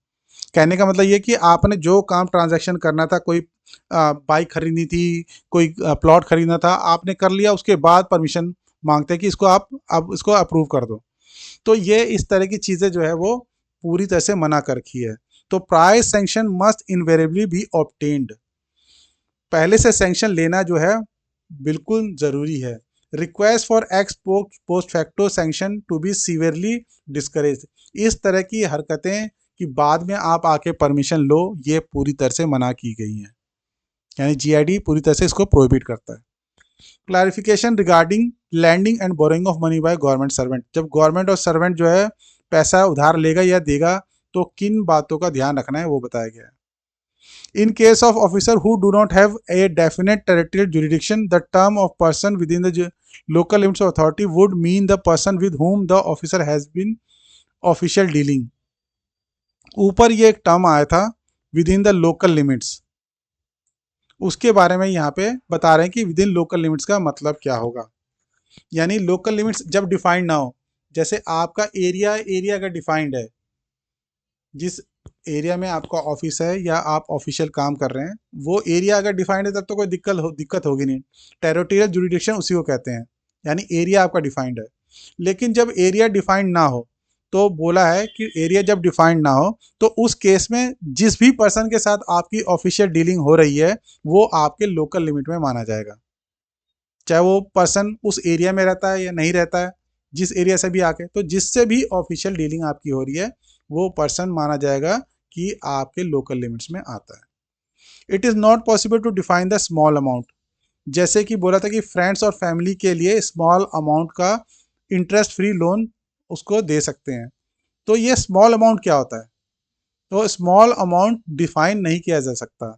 कहने का मतलब ये कि आपने जो काम ट्रांजैक्शन करना था, कोई बाइक खरीदनी थी, कोई प्लॉट खरीदना था, आपने कर लिया, उसके बाद परमिशन मांगते हैं कि इसको आप इसको अप्रूव कर दो। तो ये इस तरह की चीज़ें जो है वो पूरी तरह से मना कर रखी है। तो prior sanction must invariably be obtained. पहले से सैंक्शन लेना जो है बिल्कुल ज़रूरी है। Request for ex post facto sanction to be severely discourage. इस तरह की हरकतें कि बाद में आप आके परमिशन लो, ये पूरी तरह से मना की गई हैं। यानी जीआईडी पूरी तरह से इसको प्रोहिबिट करता है। Clarification regarding lending and borrowing of money by government servant. जब गवर्नमेंट और सर्वेंट जो है पैसा उधार लेगा या देगा तो किन बातों का ध्यान रखना है वो बताया गया है। In case of officer who do not have a definite territorial jurisdiction, the term of person within the local limits of authority would mean the person with whom the officer has been official dealing. ऊपर ये एक term आया था with in the local limits, उसके बारे में यहाँ पे बता रहे हैं कि विद इन लोकल लिमिट्स का मतलब क्या होगा। यानी लोकल लिमिट्स जब डिफाइंड ना हो, जैसे आपका एरिया अगर डिफाइंड है, जिस एरिया में आपका ऑफिस है या आप ऑफिशियल काम कर रहे हैं, वो एरिया अगर डिफाइंड है तब तो कोई दिक्कत होगी नहीं। टेरिटोरियल जुरिडिक्शन उसी को कहते हैं, यानी एरिया आपका डिफाइंड है। लेकिन जब एरिया डिफाइंड ना हो, तो बोला है कि एरिया जब डिफाइंड ना हो तो उस केस में जिस भी पर्सन के साथ आपकी ऑफिशियल डीलिंग हो रही है वो आपके लोकल लिमिट में माना जाएगा, चाहे वो पर्सन उस एरिया में रहता है या नहीं रहता है, जिस एरिया से भी आके, तो जिससे भी ऑफिशियल डीलिंग आपकी हो रही है वो पर्सन माना जाएगा कि आपके लोकल लिमिट्स में आता है। It is not possible to define the small amount. जैसे कि बोला था कि फ्रेंड्स और फैमिली के लिए स्मॉल अमाउंट का इंटरेस्ट फ्री लोन उसको दे सकते हैं। तो ये स्मॉल अमाउंट क्या होता है? तो स्मॉल अमाउंट डिफाइन नहीं किया जा सकता,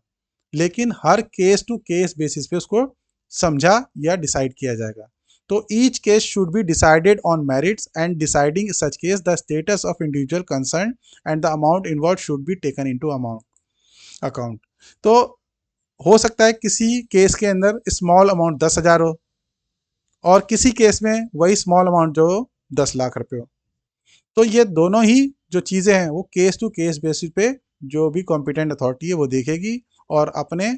लेकिन हर केस टू केस बेसिस पे उसको समझा या डिसाइड किया जाएगा। तो each case should be decided on merits and deciding such case the status of individual concern and the amount involve should be taken into account. तो हो सकता है किसी केस के अंदर स्मॉल अमाउंट 10,000 हो और किसी केस में वही स्मॉल अमाउंट जो 10 लाख रुपए हो। तो ये दोनों ही जो चीज़ें हैं वो केस टू केस बेसिस पे जो भी कॉम्पिटेंट अथॉरिटी है वो देखेगी और अपने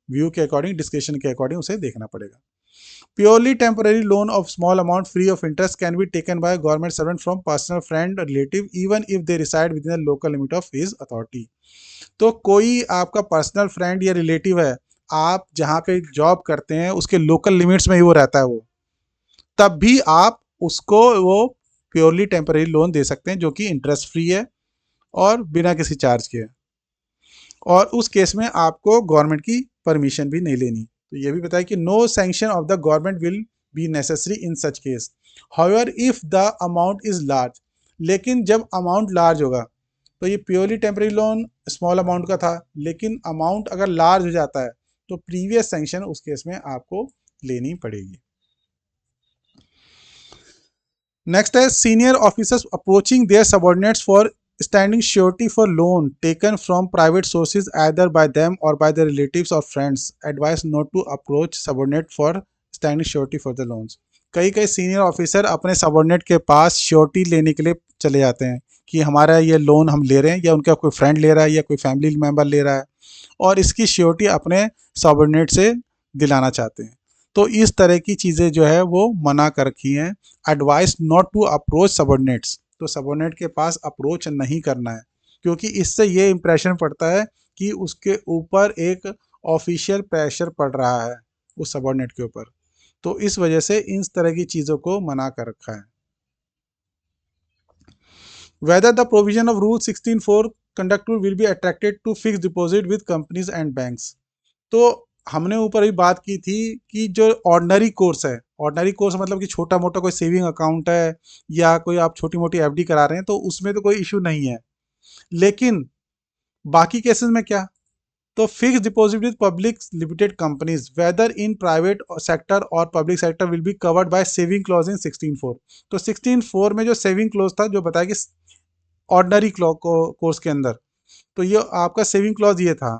व्यू के अकॉर्डिंग, डिस्कशन के अकॉर्डिंग उसे देखना पड़ेगा। Purely temporary loan of small amount free of interest can be taken by government servant from personal friend relative even if they reside within the local limit of his authority. तो कोई आपका personal friend या relative है, आप जहाँ पे job करते हैं उसके लोकल लिमिट्स में ही वो रहता है, वो तब भी आप उसको वो प्योरली टेम्पररी लोन दे सकते हैं जो कि इंटरेस्ट फ्री है और बिना किसी चार्ज के है। और उस केस में आपको गवर्नमेंट की परमिशन भी नहीं लेनी। तो ये भी बताया कि no sanction of the government will be necessary in such case however if the amount is large. लेकिन जब अमाउंट लार्ज होगा, तो ये purely temporary loan small amount का था, लेकिन अमाउंट अगर लार्ज हो जाता है तो प्रीवियस सैंक्शन उस केस में आपको लेनी पड़ेगी। नेक्स्ट है senior officers approaching their subordinates for standing surety for loan taken from private sources either by them or by their relatives or friends advise not to approach subordinate for standing surety for the loans। कई कई senior officer अपने subordinate के पास surety लेने के लिए चले जाते हैं कि हमारा ये लोन हम ले रहे हैं, या उनका कोई फ्रेंड ले रहा है या कोई फैमिली मेम्बर ले रहा है और इसकी श्योरिटी अपने सबऑर्डिनेट से दिलाना चाहते हैं। तो इस तरह की चीज़ें जो है वो मना कर रखी हैं। Advise not to approach subordinates, तो सबऑर्डिनेट के पास अप्रोच नहीं करना है, क्योंकि इससे ये इंप्रेशन पड़ता है कि उसके ऊपर एक ऑफिशियल प्रेशर पड़ रहा है उस सबऑर्डिनेट के ऊपर। तो इस वजह से इन तरह की चीज़ों को मना कर रखा है। Whether the provision of rule 16(4) conduct will be attracted to fix deposit with companies and banks. तो हमने ऊपर ही बात की थी कि जो ऑर्डनरी कोर्स है, ऑर्डनरी कोर्स मतलब कि छोटा मोटा कोई सेविंग अकाउंट है या कोई आप छोटी मोटी एफडी करा रहे हैं तो उसमें तो कोई इशू नहीं है। लेकिन बाकी केसेस में क्या? तो fix deposit with public limited companies whether in private sector और public sector will be covered by saving clause in 16(4). तो 16(4) में जो सेविंग क्लॉज था जो बताया कि ऑर्डनरी कोर्स के अंदर, तो ये आपका सेविंग क्लॉज ये था,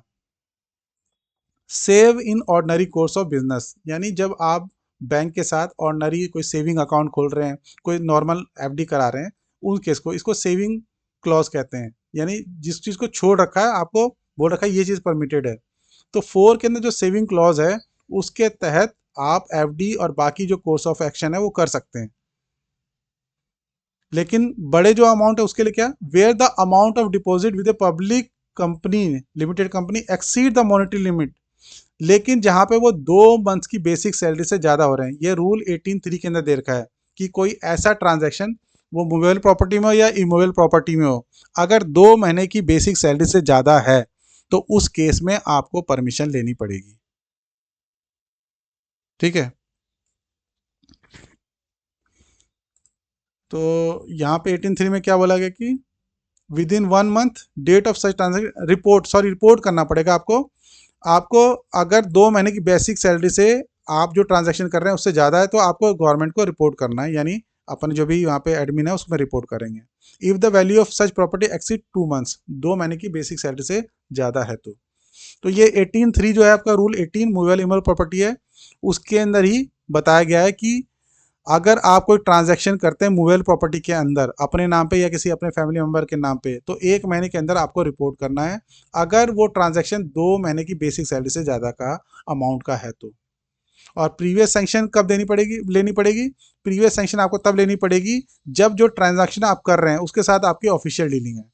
save in ordinary course of business. यानी जब आप बैंक के साथ ऑर्डनरी कोई सेविंग अकाउंट खोल रहे हैं, कोई नॉर्मल एफडी करा रहे हैं, उन केस को, इसको सेविंग क्लॉज कहते हैं। यानी जिस चीज़ को छोड़ रखा है आपको बोल रखा है ये चीज़ परमिटेड है। तो 4 के अंदर जो सेविंग क्लॉज है उसके तहत आप एफडी और बाकी जो कोर्स ऑफ एक्शन है वो कर सकते हैं। लेकिन बड़े जो अमाउंट है उसके लिए क्या, where the amount of deposit with a public company limited company exceed the monetary limit, लेकिन जहां पे वो 2 मंथ्स की बेसिक सैलरी से ज़्यादा हो रहे हैं, ये रूल 18(3) के अंदर दे रखा है कि कोई ऐसा ट्रांजैक्शन वो मूवेबल प्रॉपर्टी में हो या इमूवेबल प्रॉपर्टी में हो, अगर 2 महीने की बेसिक सैलरी से ज़्यादा है तो उस केस में आपको परमिशन लेनी पड़ेगी। ठीक है, तो यहाँ पे 18(3) में क्या बोला गया कि within 1 month date of such transaction report करना पड़ेगा आपको। आपको अगर 2 महीने की बेसिक सैलरी से आप जो ट्रांजैक्शन कर रहे हैं उससे ज़्यादा है तो आपको गवर्नमेंट को रिपोर्ट करना है, यानी अपन जो भी यहाँ पे एडमिन है उसमें रिपोर्ट करेंगे। If the value of such property exceed 2 months, 2 महीने की बेसिक सैलरी से ज़्यादा है तो ये 18(3) जो है आपका रूल 18 मूवेबल इमूवेबल प्रॉपर्टी है, उसके अंदर ही बताया गया है कि अगर आप कोई ट्रांजैक्शन करते हैं मूवेबल प्रॉपर्टी के अंदर अपने नाम पे या किसी अपने फैमिली मेंबर के नाम पे, तो 1 महीने के अंदर आपको रिपोर्ट करना है अगर वो ट्रांजैक्शन 2 महीने की बेसिक सैलरी से ज़्यादा का अमाउंट का है तो। और प्रीवियस सैंक्शन कब लेनी पड़ेगी, प्रीवियस सैंक्शन आपको तब लेनी पड़ेगी जब जो ट्रांजैक्शन आप कर रहे हैं उसके साथ आपकी ऑफिशियल डीलिंग है।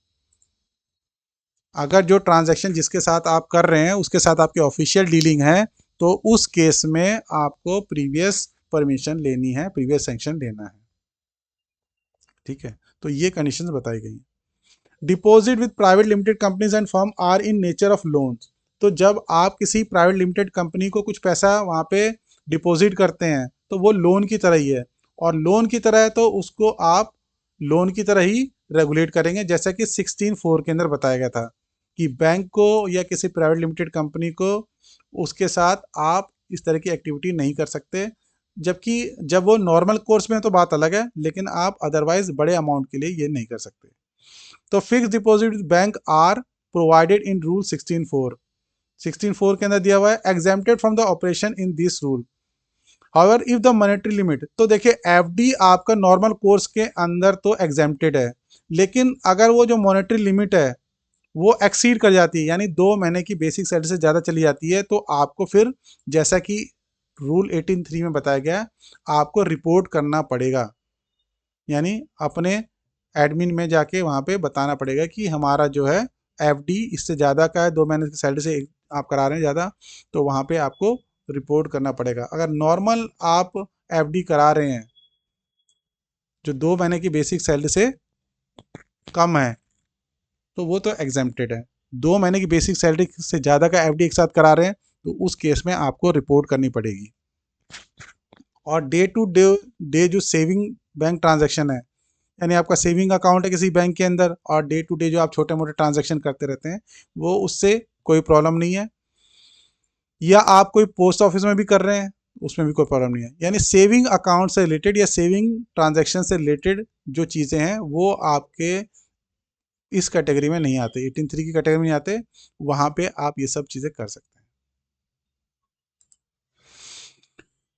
अगर जो ट्रांजैक्शन जिसके साथ आप कर रहे हैं उसके साथ आपकी ऑफिशियल डीलिंग है तो उस केस में आपको प्रीवियस परमिशन लेनी है, प्रीवियस सैंक्शन लेना है। ठीक है, तो ये कंडीशंस बताई गई। Deposit with private limited companies and firm are in nature of loans, तो जब आप किसी प्राइवेट लिमिटेड कंपनी को कुछ पैसा वहाँ पे डिपॉजिट करते हैं तो वो लोन की तरह ही है, और लोन की तरह है तो उसको आप लोन की तरह ही रेगुलेट करेंगे, जैसा कि 16(4) के अंदर बताया गया था कि बैंक को या किसी प्राइवेट लिमिटेड कंपनी को उसके साथ आप इस तरह की एक्टिविटी नहीं कर सकते। जबकि जब वो नॉर्मल कोर्स में है तो बात अलग है, लेकिन आप अदरवाइज बड़े अमाउंट के लिए ये नहीं कर सकते। तो fix deposit bank are provided in rule 16(4) के अंदर दिया हुआ है exempted from the operation in this rule. However if the monetary limit, तो देखिए एफडी आपका नॉर्मल कोर्स के अंदर तो एग्जेम्प्टेड है, लेकिन अगर वो जो मॉनेटरी लिमिट है वो एक्सीड कर जाती है, यानी 2 महीने की बेसिक सैलरी से ज़्यादा चली जाती है, तो आपको फिर जैसा कि रूल 18(3) में बताया गया आपको रिपोर्ट करना पड़ेगा, यानी अपने एडमिन में जाके वहाँ पे बताना पड़ेगा कि हमारा जो है एफडी इससे ज़्यादा का है, 2 महीने की सैलरी से आप करा रहे हैं ज़्यादा, तो वहाँ पे आपको रिपोर्ट करना पड़ेगा। अगर नॉर्मल आप एफडी करा रहे हैं जो 2 महीने की बेसिक सैलरी से कम है तो वो तो एग्जेम्प्टेड है। 2 महीने की बेसिक सैलरी से ज़्यादा का एफडी एक साथ करा रहे हैं तो उस केस में आपको रिपोर्ट करनी पड़ेगी। और डे टू डे जो सेविंग बैंक ट्रांजैक्शन है, यानी आपका सेविंग अकाउंट है किसी बैंक के अंदर और डे टू डे जो आप छोटे मोटे ट्रांजैक्शन करते रहते हैं वो, उससे कोई प्रॉब्लम नहीं है। या आप कोई पोस्ट ऑफिस में भी कर रहे हैं उसमें भी कोई प्रॉब्लम नहीं है, यानी सेविंग अकाउंट से रिलेटेड या सेविंग ट्रांजैक्शन से रिलेटेड जो चीज़ें हैं वो आपके इस कैटेगरी में नहीं आते, 18(3) की कैटेगरी में नहीं आते, वहाँ पे आप ये सब चीज़ें कर सकते हैं।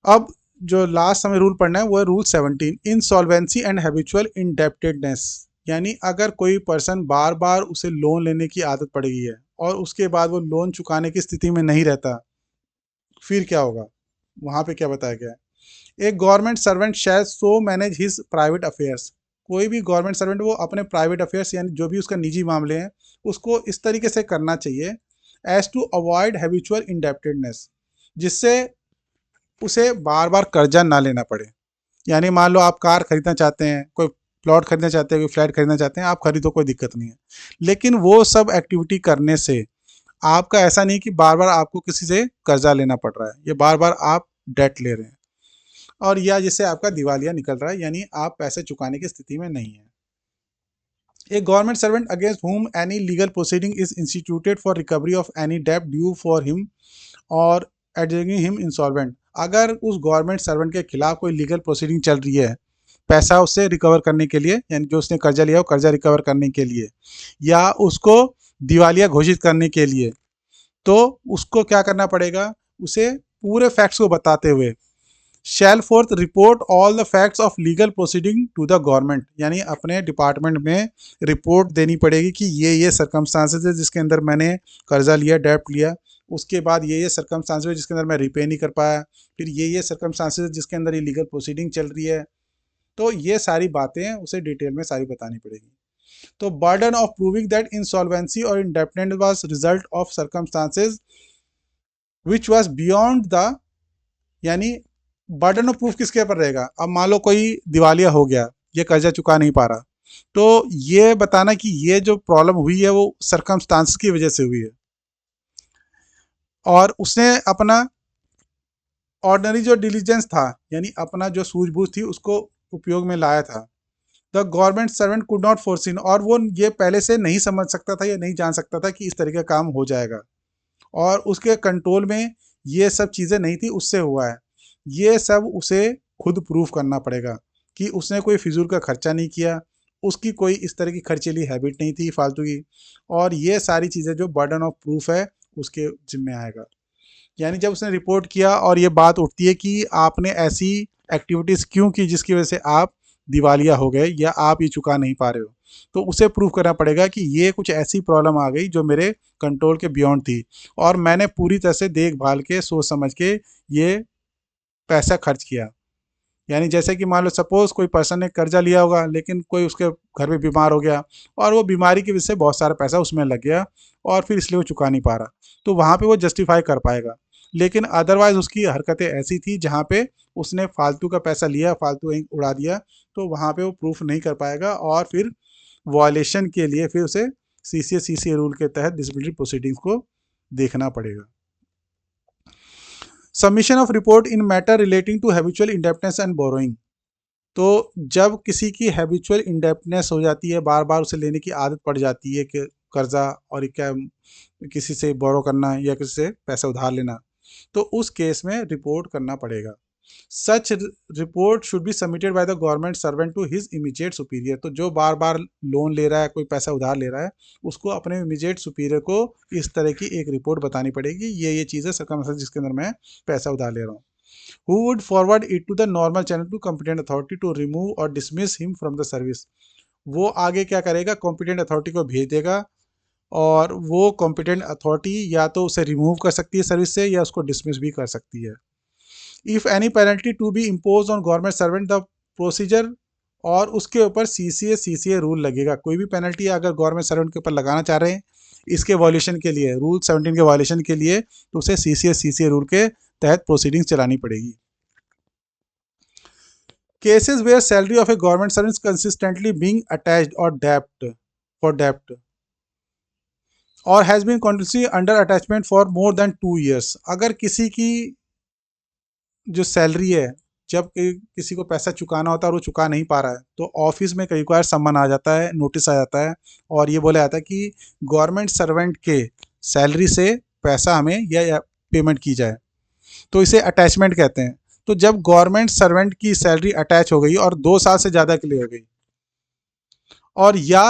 अब जो लास्ट हमें रूल पढ़ना है वो है रूल 17 इंसॉल्वेंसी एंड हैबिचुअल इंडेप्टेडनेस, यानी अगर कोई पर्सन बार बार उसे लोन लेने की आदत पड़ गई है और उसके बाद वो लोन चुकाने की स्थिति में नहीं रहता, फिर क्या होगा, वहाँ पे क्या बताया गया है। एक गवर्नमेंट सर्वेंट शैल सो मैनेज हिज प्राइवेट अफेयर्स, कोई भी गवर्नमेंट सर्वेंट वो अपने प्राइवेट अफेयर्स यानी जो भी उसका निजी मामले हैं उसको इस तरीके से करना चाहिए एज टू अवॉइड हैबिचुअल इंडेप्टेडनेस, जिससे उसे बार बार कर्जा ना लेना पड़े। यानी मान लो आप कार खरीदना चाहते हैं, कोई प्लॉट खरीदना चाहते हैं, कोई फ्लैट खरीदना चाहते हैं, आप खरीदो कोई दिक्कत नहीं है, लेकिन वो सब एक्टिविटी करने से आपका ऐसा नहीं कि बार बार आपको किसी से कर्जा लेना पड़ रहा है, ये बार बार आप डेट ले रहे हैं और या जिससे आपका दिवालिया निकल रहा है, यानी आप पैसे चुकाने की स्थिति में नहीं है। A government servant against whom any legal proceeding is instituted for recovery of any debt due for him or adjudging him insolvent, अगर उस गवर्नमेंट सर्वेंट के खिलाफ कोई लीगल प्रोसीडिंग चल रही है पैसा उससे रिकवर करने के लिए, यानी जो उसने कर्जा लिया हो कर्जा रिकवर करने के लिए या उसको दिवालिया घोषित करने के लिए, तो उसको क्या करना पड़ेगा, उसे पूरे फैक्ट्स को बताते हुए shall forth report all the facts of legal proceeding to the government, यानी अपने डिपार्टमेंट में रिपोर्ट देनी पड़ेगी कि ये सर्कमस्टांसेस है जिसके अंदर मैंने कर्जा लिया, डेप्ट लिया, उसके बाद ये सर्कमस्टांसेस है जिसके अंदर मैं रिपे नहीं कर पाया, फिर ये सर्कमस्टांसेस है जिसके अंदर ये लीगल प्रोसीडिंग चल रही है। तो ये सारी बातें उसे डिटेल में सारी बतानी पड़ेगी। तो burden of proving that insolvency और indebtedness was result of circumstances which was beyond the, यानी बर्डन ऑफ प्रूफ किसके ऊपर रहेगा। अब मान लो कोई दिवालिया हो गया, ये कर्जा चुका नहीं पा रहा, तो ये बताना कि ये जो प्रॉब्लम हुई है वो सर्कमस्टांस की वजह से हुई है और उसने अपना ऑर्डनरी जो डिलीजेंस था, यानी अपना जो सूझबूझ थी उसको उपयोग में लाया था। The government servant could not foreseen, और वो ये पहले से नहीं समझ सकता था या नहीं जान सकता था कि इस तरह का काम हो जाएगा, और उसके कंट्रोल में ये सब चीज़ें नहीं थी, उससे हुआ है। ये सब उसे खुद प्रूफ करना पड़ेगा कि उसने कोई फिजूल का खर्चा नहीं किया, उसकी कोई इस तरह की खर्चीली हैबिट नहीं थी फालतू की, और ये सारी चीज़ें जो बर्डन ऑफ प्रूफ है उसके जिम्मे आएगा। यानी जब उसने रिपोर्ट किया और ये बात उठती है कि आपने ऐसी एक्टिविटीज़ क्यों की जिसकी वजह से आप दिवालिया हो गए या आप ये चुका नहीं पा रहे हो, तो उसे प्रूव करना पड़ेगा कि ये कुछ ऐसी प्रॉब्लम आ गई जो मेरे कंट्रोल के बियॉन्ड थी और मैंने पूरी तरह से देखभाल के सोच समझ के ये पैसा खर्च किया। यानी जैसे कि मान लो सपोज कोई पर्सन ने कर्जा लिया होगा लेकिन कोई उसके घर में बीमार हो गया और वो बीमारी की वजह से बहुत सारा पैसा उसमें लग गया और फिर इसलिए वो चुका नहीं पा रहा, तो वहाँ पे वो जस्टिफाई कर पाएगा। लेकिन अदरवाइज उसकी हरकतें ऐसी थी जहाँ पे उसने फालतू का पैसा लिया, फालतू उड़ा दिया, तो वहाँ पे वो प्रूफ नहीं कर पाएगा और फिर वॉयलेशन के लिए फिर उसे सीसीए रूल के तहत डिसिप्लिनरी प्रोसीडिंग्स को देखना पड़ेगा। Submission of report in matter relating to habitual indebtedness and borrowing, तो जब किसी की हैबिचुअल इंडेप्टनेस हो जाती है, बार बार उसे लेने की आदत पड़ जाती है कि कर्जा और क्या किसी से बोरो करना या किसी से पैसा उधार लेना, तो उस केस में रिपोर्ट करना पड़ेगा। Such report should be submitted by the government servant to his immediate superior, तो जो बार बार लोन ले रहा है, कोई पैसा उधार ले रहा है, उसको अपने इमीडिएट सुपीरियर को इस तरह की एक रिपोर्ट बतानी पड़ेगी, ये चीज़ें सर्कमस्टेंस जिसके अंदर मैं पैसा उधार ले रहा हूँ। Who would forward it to the normal channel to competent authority to remove or dismiss him from the service, वो आगे क्या करेगा, कॉम्पिटेंट अथॉरिटी को भेज देगा और वो कॉम्पिटेंट अथॉरिटी या तो उसे रिमूव कर सकती है सर्विस से या उसको डिसमिस भी कर सकती है। If any penalty to be impose on government servant the procedure, और उसके ऊपर सीसीए रूल लगेगा। कोई भी पेनल्टी अगर गवर्नमेंट सर्वेंट के ऊपर लगाना चाह रहे हैं इसके वॉल्यूशन के लिए, रूल 17 के वॉल्यूशन के लिए, तो उसे सीसीए रूल के तहत प्रोसीडिंग्स चलानी पड़ेगी। Cases where salary of a government service consistently being attached और डेप्ट और has been continuously under attachment for more than 2 years, अगर किसी की जो सैलरी है, जब किसी को पैसा चुकाना होता है और वो चुका नहीं पा रहा है, तो ऑफिस में कई बार सम्मन आ जाता है, नोटिस आ जाता है और ये बोला जाता है कि गवर्नमेंट सर्वेंट के सैलरी से पैसा हमें या पेमेंट की जाए, तो इसे अटैचमेंट कहते हैं। तो जब गवर्नमेंट सर्वेंट की सैलरी अटैच हो गई और 2 साल से ज़्यादा के लिए हो गई, और या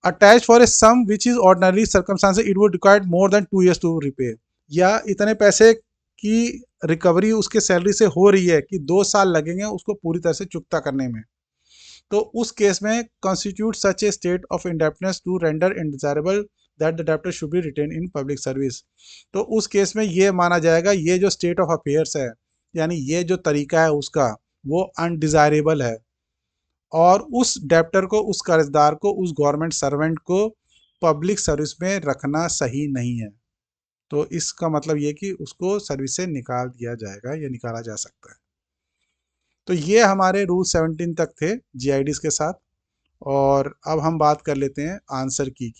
attach for a sum which is ordinary circumstances it would require more than 2 years to repay, या इतने पैसे की रिकवरी उसके सैलरी से हो रही है कि 2 साल लगेंगे उसको पूरी तरह से चुकता करने में, तो उस केस में constitute such a state of indebtedness to render undesirable that the debtor should be retained in public service, तो उस केस में ये माना जाएगा ये जो स्टेट ऑफ अफेयर्स है, यानी ये जो तरीका है उसका, वो अनडिजायरेबल है और उस डेप्टर को, उस कर्जदार को, उस गवर्नमेंट सर्वेंट को पब्लिक सर्विस में रखना सही नहीं है। तो इसका मतलब ये कि उसको सर्विस से निकाल दिया जाएगा या निकाला जा सकता है। तो ये हमारे रूल 17 तक थे जीआईडीज के साथ, और अब हम बात कर लेते हैं आंसर की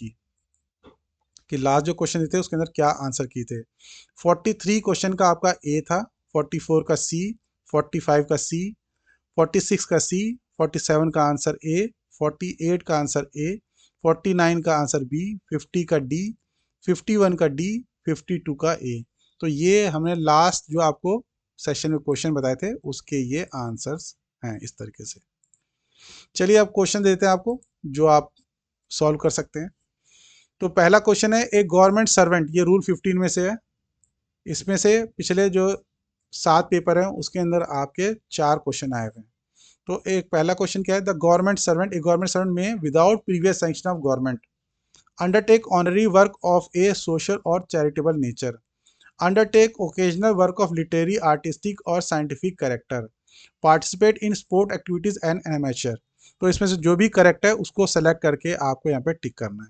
कि लास्ट जो क्वेश्चन थे उसके अंदर क्या आंसर की थे। 43 क्वेश्चन का आपका ए था, 44 का सी, 45 का सी, 46 का सी, 47 का आंसर ए, 48 का आंसर ए, 49 का आंसर बी, 50 का डी, 51 का डी, 52 का ए। तो ये हमने लास्ट जो आपको सेशन में क्वेश्चन बताए थे उसके ये आंसर्स हैं इस तरीके से। चलिए अब क्वेश्चन देते हैं आपको जो आप सॉल्व कर सकते हैं। तो पहला क्वेश्चन है, एक गवर्नमेंट सर्वेंट, ये रूल 15 में से है, इसमें से पिछले जो 7 पेपर हैं, उसके अंदर आपके 4 क्वेश्चन आए हुए हैं। तो एक पहला क्वेश्चन क्या है, the government servant, a government servant may without previous sanction of government undertake honorary work of a social और charitable nature, undertake occasional work of literary artistic और scientific character, participate in sport activities and amateur. तो इसमें से जो भी correct है उसको select करके आपको यहाँ पे टिक करना है।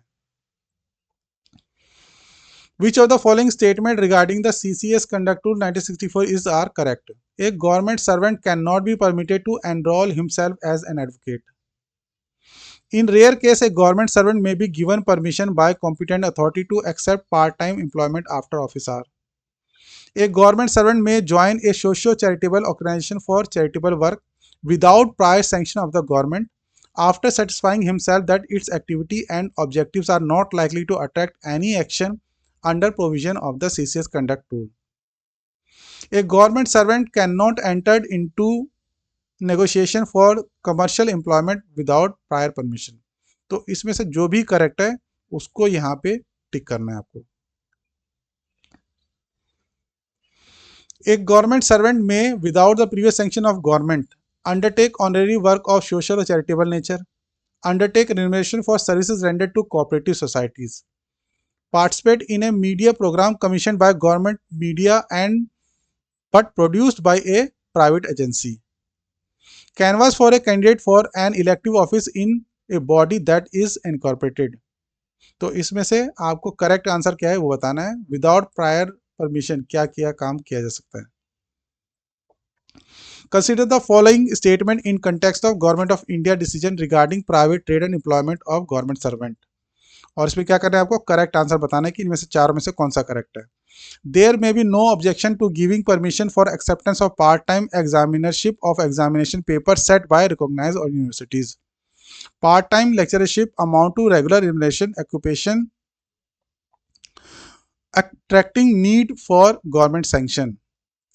Which of the following statement regarding the CCS Conduct Rule 1964 is are correct? A government servant cannot be permitted to enroll himself as an advocate. In rare case, a government servant may be given permission by competent authority to accept part-time employment after office hour. A government servant may join a socio-charitable organization for charitable work without prior sanction of the government after satisfying himself that its activity and objectives are not likely to attract any action under provision of the CCS Conduct Rule. A government servant cannot enter into negotiation for commercial employment without prior permission. तो इसमें से जो भी correct है उसको यहाँ पे टिक करना है आपको। A government servant may, without the previous sanction of government, undertake honorary work of social or charitable nature, undertake remuneration for services rendered to cooperative societies, participate in a media program commissioned by government media and but produced by a private agency, canvass for a candidate for an elective office in a body that is incorporated। तो इसमें से आपको correct answer क्या है वो बताना है। Without prior permission क्या क्या काम किया जा सकता है। Consider the following statement in context of government of India decision regarding private trade and employment of government servant. और इसमें क्या करना है आपको करेक्ट आंसर बताना है कि इनमें से चार में से कौन सा करेक्ट है। There may be no objection to giving permission for acceptance of part time examinership of examination paper set by recognised universities. Part time lectureship amount to regular remuneration occupation attracting need for government sanction.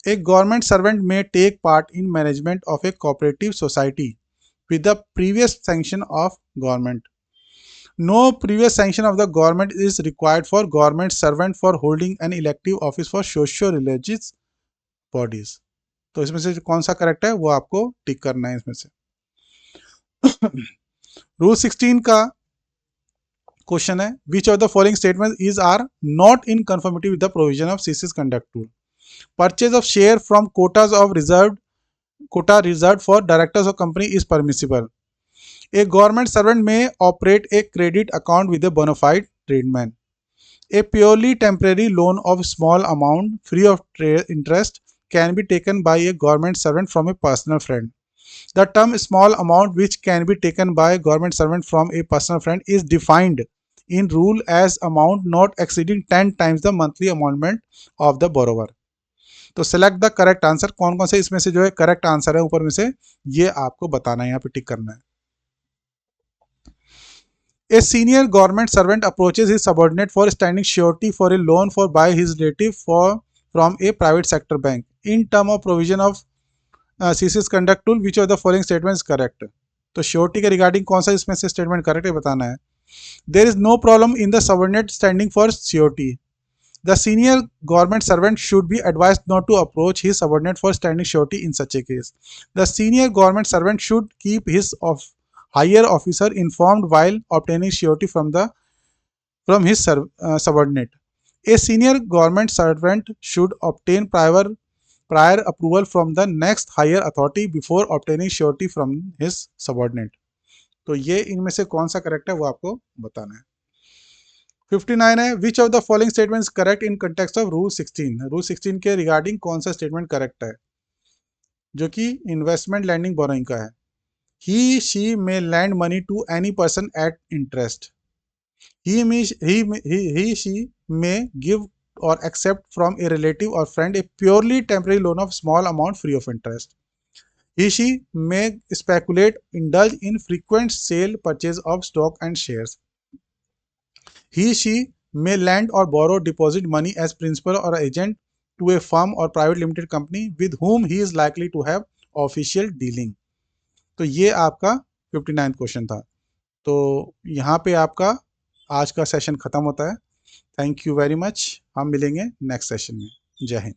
A government servant may take part in management of a cooperative society with the previous sanction of government. No previous sanction of the government is required for government servant for holding an elective office for socio-religious bodies. तो इसमें से कौन सा correct है वो आपको टिक करना है इसमें से। रूल 16 का क्वेश्चन है, which of the following statement is are not in conformity with the provision of CCS conduct rule. Purchase of share from quotas of quota reserved for directors of company is permissible. A government servant may operate a credit account with a bona fide tradesman. A purely temporary loan of small amount free of interest can be taken by a government servant from a personal friend. The term small amount which can be taken by a government servant from a personal friend is defined in rule as amount not exceeding 10 times the monthly emolument of the borrower. तो select the correct answer, कौन कौन से इसमें से जो है correct answer है ऊपर में से ये आपको बताना है, यहाँ पे टिक करना है। A senior government servant approaches his subordinate for standing surety for a loan for by his relative from a private sector bank in term of provision of CCS conduct rule. Which of the following statement is correct? तो surety के regarding कौन सा इसमें से statement correct है बताना है। There is no problem in the subordinate standing for surety. The senior government servant should be advised not to approach his subordinate for standing surety in such a case. The senior government servant should keep his higher officer informed while obtaining surety from from his subordinate. A senior government servant should obtain prior approval from the next higher authority before obtaining surety from his subordinate. तो ये इनमें से कौन सा correct है वो आपको बताना है। 59 है, which of the following statement correct in context of rule 16। Rule 16 के रिगार्डिंग कौन सा स्टेटमेंट करेक्ट है जो कि इन्वेस्टमेंट लैंडिंग बोरोइंग का है। He she may lend money to any person at interest. He she may give or accept from a relative or friend a purely temporary loan of small amount free of interest. He she may speculate, indulge in frequent sale purchase of stock and shares. He she may lend or borrow deposit money as principal or agent to a firm or private limited company with whom he is likely to have official dealing. तो ये आपका 59 question था। तो यहाँ पे आपका आज का सेशन खत्म होता है। Thank you very much. हम मिलेंगे नेक्स्ट सेशन में। जय हिंद।